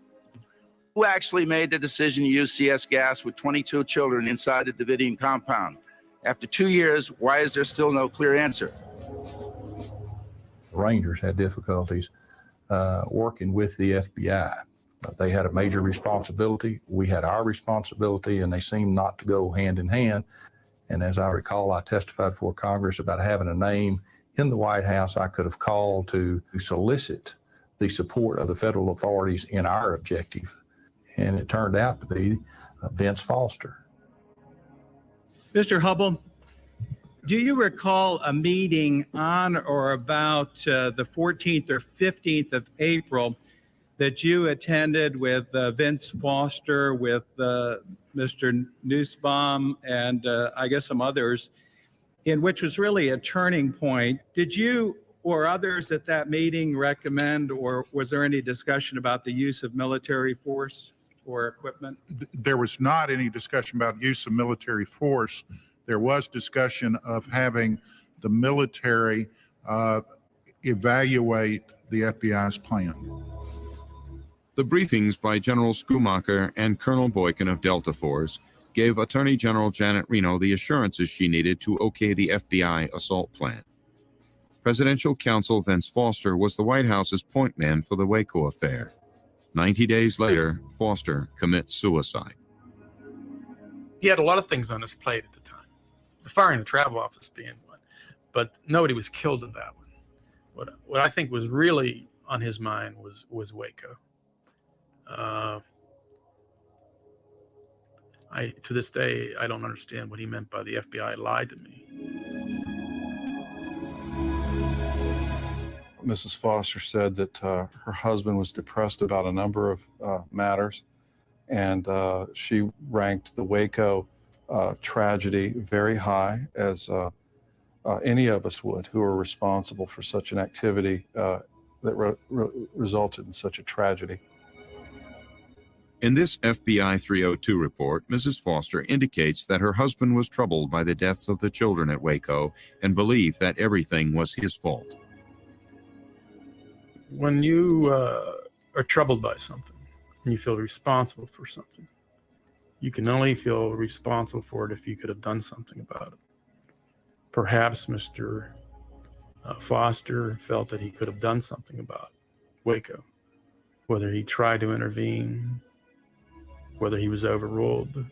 Who actually made the decision to use CS gas with 22 children inside the Davidian compound? After 2 years, why is there still no clear answer? Rangers had difficulties working with the FBI. They had a major responsibility. We had our responsibility, and they seemed not to go hand in hand. And as I recall, I testified before Congress about having a name in the White House I could have called to solicit the support of the federal authorities in our objective. And it turned out to be Vince Foster. Mr. Hubble, do you recall a meeting on or about the 14th or 15th of April that you attended with Vince Foster, with Mr. Nussbaum, and I guess some others, in which was really a turning point? Did you or others at that meeting recommend, or was there any discussion about the use of military force or equipment? There was not any discussion about use of military force. There was discussion of having the military evaluate the FBI's plan. The briefings by General Schumacher and Colonel Boykin of Delta Force gave Attorney General Janet Reno the assurances she needed to okay the FBI assault plan. Presidential counsel Vince Foster was the White House's point man for the WACO affair. 90 days later, Foster commits suicide. He had a lot of things on his plate at the time, the firing the travel office being one, but nobody was killed in that one. What I think was really on his mind was WACO. To this day, I don't understand what he meant by the FBI lied to me. Mrs. Foster said that her husband was depressed about a number of matters, and she ranked the WACO tragedy very high, as any of us would who are responsible for such an activity that resulted in such a tragedy. In this FBI 302 report, Mrs. Foster indicates that her husband was troubled by the deaths of the children at WACO and believed that everything was his fault. When you are troubled by something and you feel responsible for something, you can only feel responsible for it if you could have done something about it. Perhaps Mr. Foster felt that he could have done something about WACO, whether he tried to intervene, whether he was overruled.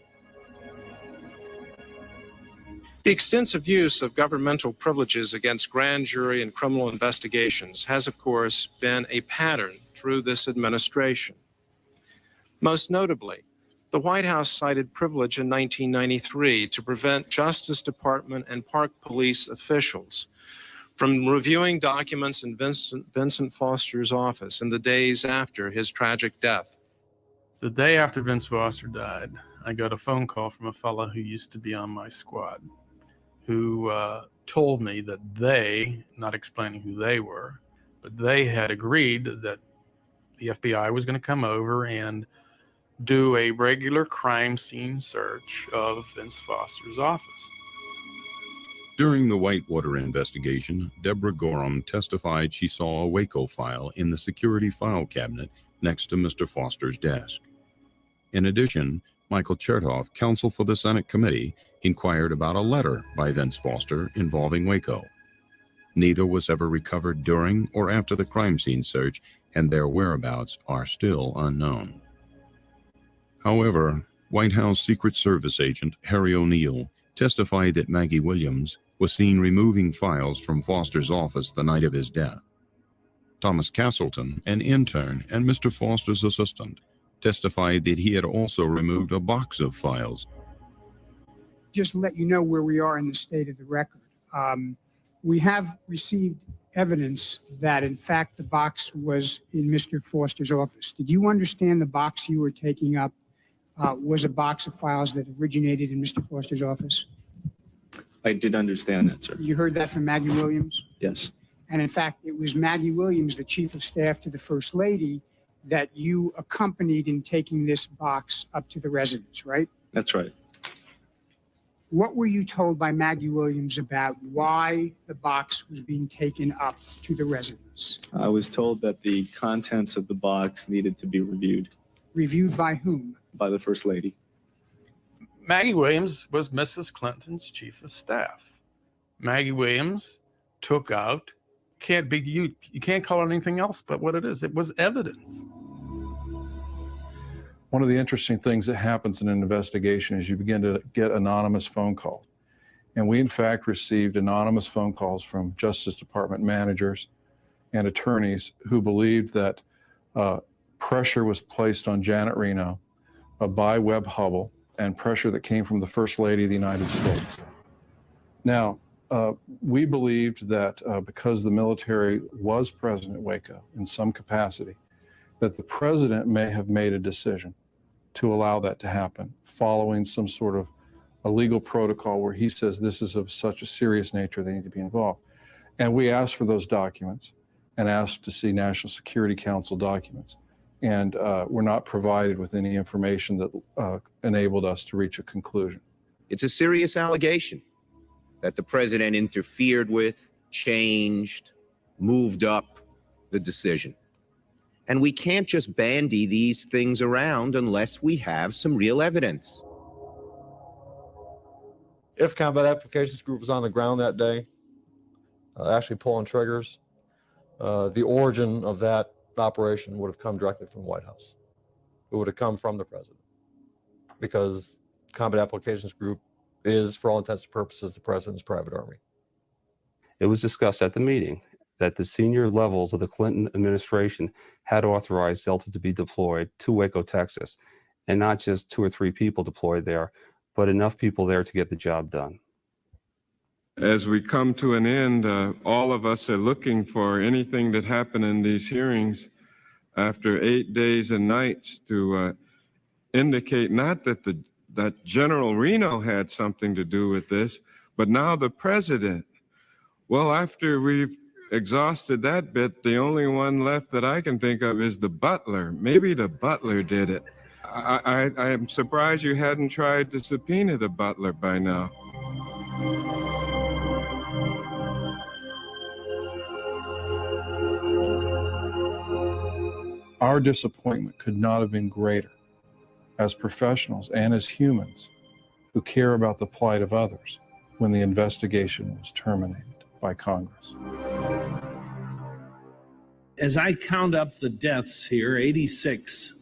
The extensive use of governmental privileges against grand jury and criminal investigations has, of course, been a pattern through this administration. Most notably, the White House cited privilege in 1993 to prevent Justice Department and Park Police officials from reviewing documents in Vincent Foster's office in the days after his tragic death. The day after Vince Foster died, I got a phone call from a fellow who used to be on my squad, who told me that they, not explaining who they were, but they had agreed that the FBI was going to come over and do a regular crime scene search of Vince Foster's office. During the Whitewater investigation, Deborah Gorham testified she saw a WACO file in the security file cabinet next to Mr. Foster's desk. In addition, Michael Chertoff, counsel for the Senate committee, inquired about a letter by Vince Foster involving WACO. Neither was ever recovered during or after the crime scene search, and their whereabouts are still unknown. However, White House Secret Service agent Harry O'Neill testified that Maggie Williams was seen removing files from Foster's office the night of his death. Thomas Castleton, an intern and Mr. Foster's assistant, testified that he had also removed a box of files. Just to let you know where we are in the state of the record. We have received evidence that, in fact, the box was in Mr. Foster's office. Did you understand the box you were taking up was a box of files that originated in Mr. Foster's office? I did understand that, sir. You heard that from Maggie Williams? Yes. And in fact, it was Maggie Williams, the chief of staff to the First Lady, that you accompanied in taking this box up to the residence, right? That's right. What were you told by Maggie Williams about why the box was being taken up to the residence? I was told that the contents of the box needed to be reviewed Reviewed by whom? by the First Lady. Maggie Williams was Mrs. Clinton's chief of staff. Maggie Williams took out, you can't call it anything else but what it is. It was evidence. One of the interesting things that happens in an investigation is you begin to get anonymous phone calls. And we, in fact, received anonymous phone calls from Justice Department managers and attorneys who believed that pressure was placed on Janet Reno by Webb Hubbell and pressure that came from the First Lady of the United States. Now, we believed that because the military was present at WACO in some capacity, that the president may have made a decision to allow that to happen following some sort of a legal protocol where he says this is of such a serious nature they need to be involved. And we asked for those documents and asked to see National Security Council documents. And were not provided with any information that enabled us to reach a conclusion. It's a serious allegation that the president interfered with, changed, moved up the decision. And we can't just bandy these things around unless we have some real evidence. If Combat Applications Group was on the ground that day, actually pulling triggers, the origin of that operation would have come directly from the White House. It would have come from the president, because Combat Applications Group is, for all intents and purposes, the president's private army. It was discussed at the meeting that the senior levels of the Clinton administration had authorized Delta to be deployed to Waco, Texas, and not just 2 or 3 people deployed there, but enough people there to get the job done. As we come to an end, all of us are looking for anything that happened in these hearings after 8 days and nights to indicate not that that General Reno had something to do with this, but now the president. Well, after we've exhausted that bit, the only one left that I can think of is the butler. Maybe the butler did it. I am surprised you hadn't tried to subpoena the butler by now. Our disappointment could not have been greater as professionals and as humans who care about the plight of others when the investigation was terminated by Congress. As I count up the deaths here, 86,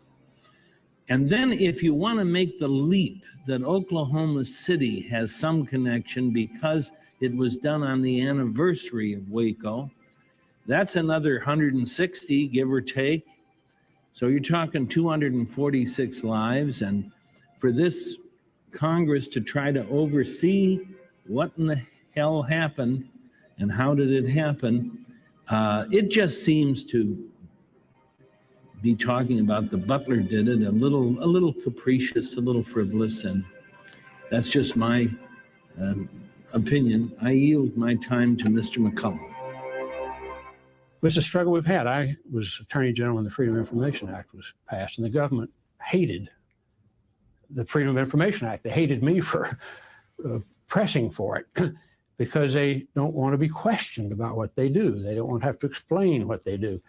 and then if you want to make the leap that Oklahoma City has some connection because it was done on the anniversary of Waco, that's another 160, give or take. So you're talking 246 lives, and for this Congress to try to oversee what in the hell happened and how did it happen, it just seems to be talking about the butler did it a little capricious, a little frivolous, and that's just my opinion. I yield my time to Mr. McCullum. It's a struggle we've had. I was Attorney General when the Freedom of Information Act was passed, and the government hated the Freedom of Information Act. They hated me for pressing for it because they don't want to be questioned about what they do. They don't want to have to explain what they do.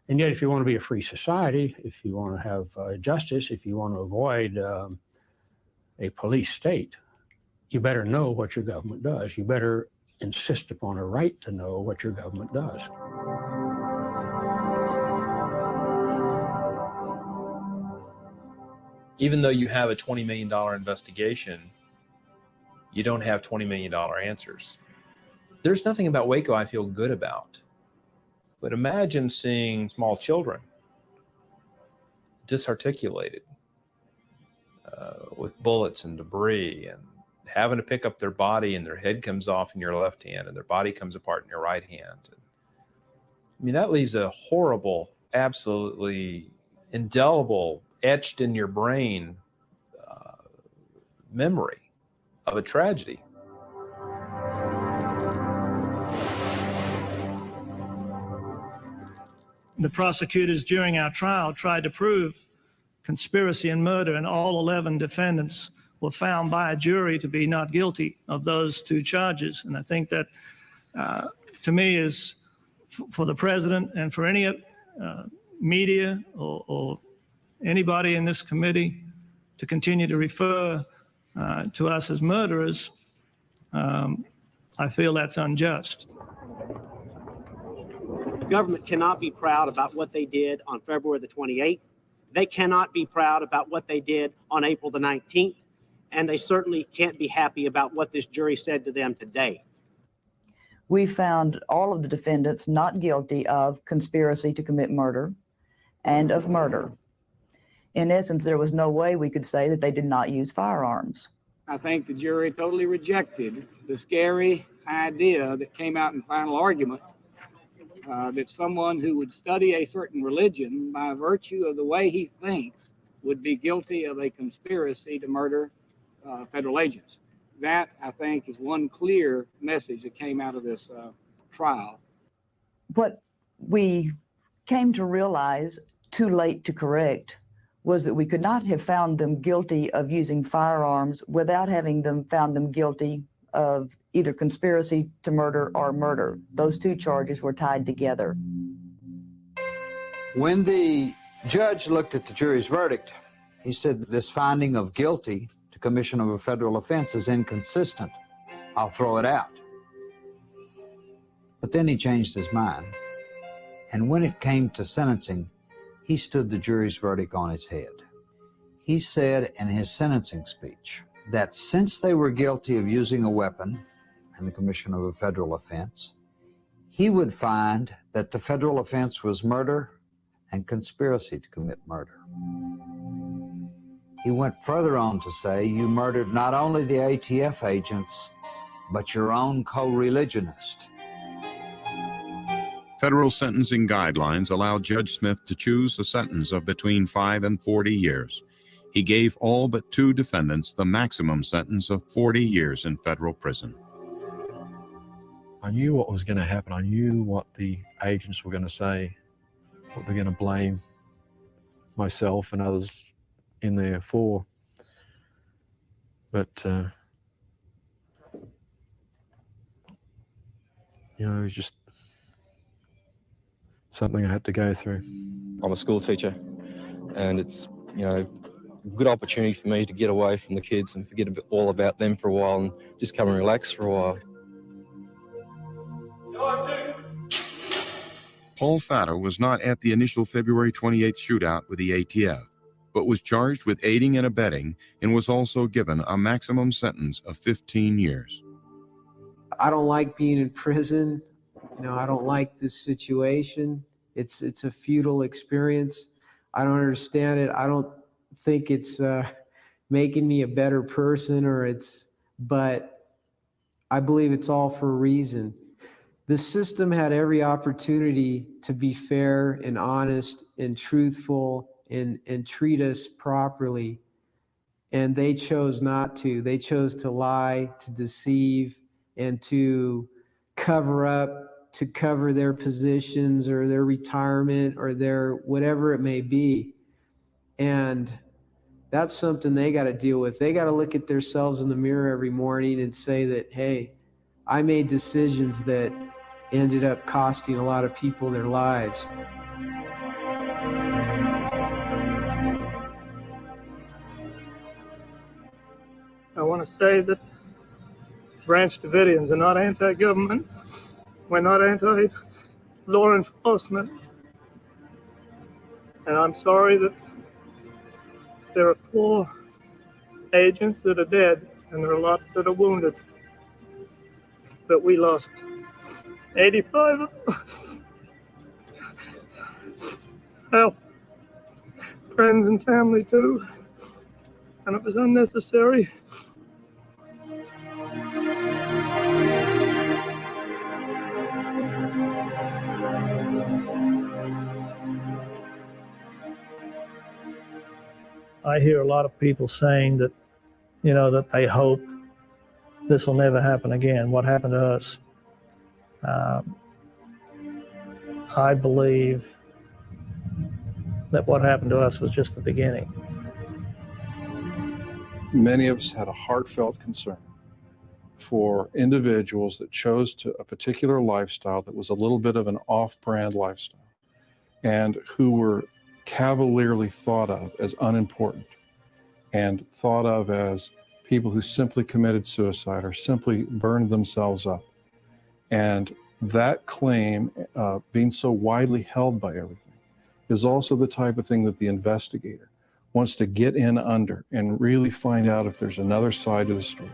And yet, if you want to be a free society, if you want to have justice, if you want to avoid a police state, you better know what your government does. You better insist upon a right to know what your government does. Even though you have a $20 million investigation, you don't have $20 million answers. There's nothing about Waco I feel good about. But imagine seeing small children disarticulated with bullets and debris, and having to pick up their body and their head comes off in your left hand and their body comes apart in your right hand. I mean, that leaves a horrible, absolutely indelible, etched in your brain memory of a tragedy. The prosecutors during our trial tried to prove conspiracy and murder, and all 11 defendants were found by a jury to be not guilty of those two charges. And I think that, to me, is for the president and for any media or anybody in this committee to continue to refer to us as murderers, I feel that's unjust. The government cannot be proud about what they did on February the 28th. They cannot be proud about what they did on April the 19th. And they certainly can't be happy about what this jury said to them today. We found all of the defendants not guilty of conspiracy to commit murder and of murder. In essence, there was no way we could say that they did not use firearms. I think the jury totally rejected the scary idea that came out in final argument that someone who would study a certain religion by virtue of the way he thinks would be guilty of a conspiracy to murder federal agents. That, I think, is one clear message that came out of this trial. What we came to realize, too late to correct, was that we could not have found them guilty of using firearms without having them found them guilty of either conspiracy to murder or murder. Those two charges were tied together. When the judge looked at the jury's verdict, he said that this finding of guilty to commission of a federal offense is inconsistent. I'll throw it out. But then he changed his mind. And when it came to sentencing, he stood the jury's verdict on its head. He said in his sentencing speech that since they were guilty of using a weapon in the commission of a federal offense, he would find that the federal offense was murder and conspiracy to commit murder. He went further on to say, you murdered not only the ATF agents, but your own co-religionist. Federal sentencing guidelines allowed Judge Smith to choose a sentence of between 5 and 40 years. He gave all but 2 defendants the maximum sentence of 40 years in federal prison. I knew what was going to happen. I knew what the agents were going to say, what they're going to blame myself and others in there for. But, it was just something I had to go through. I'm a school teacher, and it's, a good opportunity for me to get away from the kids and forget all about them for a while and just come and relax for a while. Paul Fatter was not at the initial February 28th shootout with the ATF, but was charged with aiding and abetting and was also given a maximum sentence of 15 years. I don't like being in prison. I don't like this situation. It's a futile experience. I don't understand it. I don't think it's making me a better person but I believe it's all for a reason. The system had every opportunity to be fair and honest and truthful and treat us properly. And they chose not to. They chose to lie, to deceive, and to cover up, to cover their positions or their retirement or their whatever it may be. And that's something they got to deal with. They got to look at themselves in the mirror every morning and say that, hey, I made decisions that ended up costing a lot of people their lives. I want to say that Branch Davidians are not anti-government. We're not anti-law enforcement. And I'm sorry that there are 4 agents that are dead, and there are a lot that are wounded. But we lost 85 health, friends and family too. And it was unnecessary. I hear a lot of people saying that, that they hope this will never happen again. What happened to us? I believe that what happened to us was just the beginning. many of us had a heartfelt concern for individuals that chose a particular lifestyle that was a little bit of an off-brand lifestyle and who were cavalierly thought of as unimportant and thought of as people who simply committed suicide or simply burned themselves up. And that claim, being so widely held by everything, is also the type of thing that the investigator wants to get in under and really find out if there's another side to the story.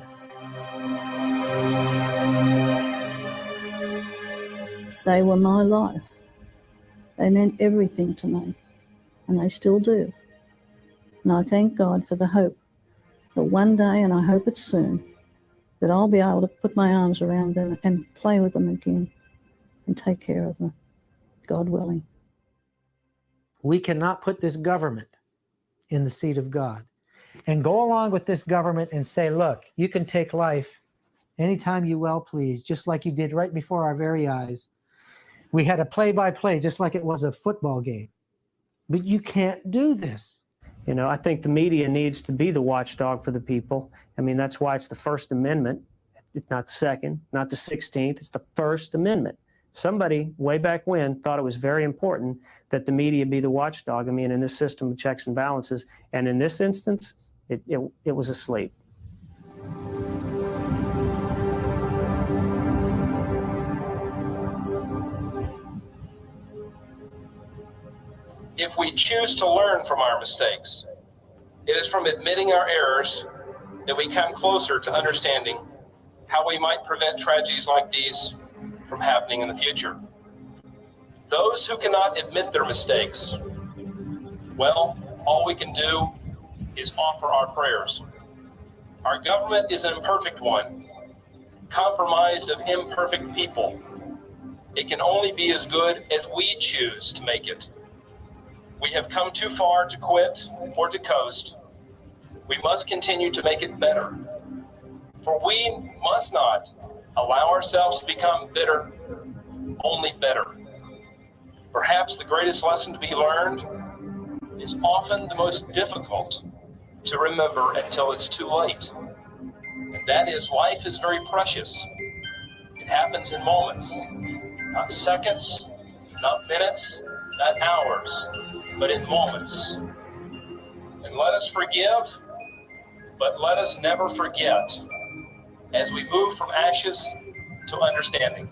They were my life. They meant everything to me, and they still do. And I thank God for the hope that one day, and I hope it's soon, that I'll be able to put my arms around them and play with them again and take care of them, God willing. We cannot put this government in the seat of God and go along with this government and say, look, you can take life anytime you well please, just like you did right before our very eyes. We had a play-by-play, just like it was a football game. But you can't do this. You know, I think the media needs to be the watchdog for the people. I mean, that's why it's the First Amendment. It's not the Second, not the 16th. It's the First Amendment. Somebody way back when thought it was very important that the media be the watchdog. I mean, in this system of checks and balances. And in this instance, it was asleep. If we choose to learn from our mistakes, it is from admitting our errors that we come closer to understanding how we might prevent tragedies like these from happening in the future. Those who cannot admit their mistakes, well, all we can do is offer our prayers. Our government is an imperfect one, comprised of imperfect people. It can only be as good as we choose to make it. We have come too far to quit or to coast. We must continue to make it better. For we must not allow ourselves to become bitter, only better. Perhaps the greatest lesson to be learned is often the most difficult to remember until it's too late. And that is, life is very precious. It happens in moments, not seconds, not minutes, not hours, but in moments. And let us forgive, but let us never forget as we move from ashes to understanding.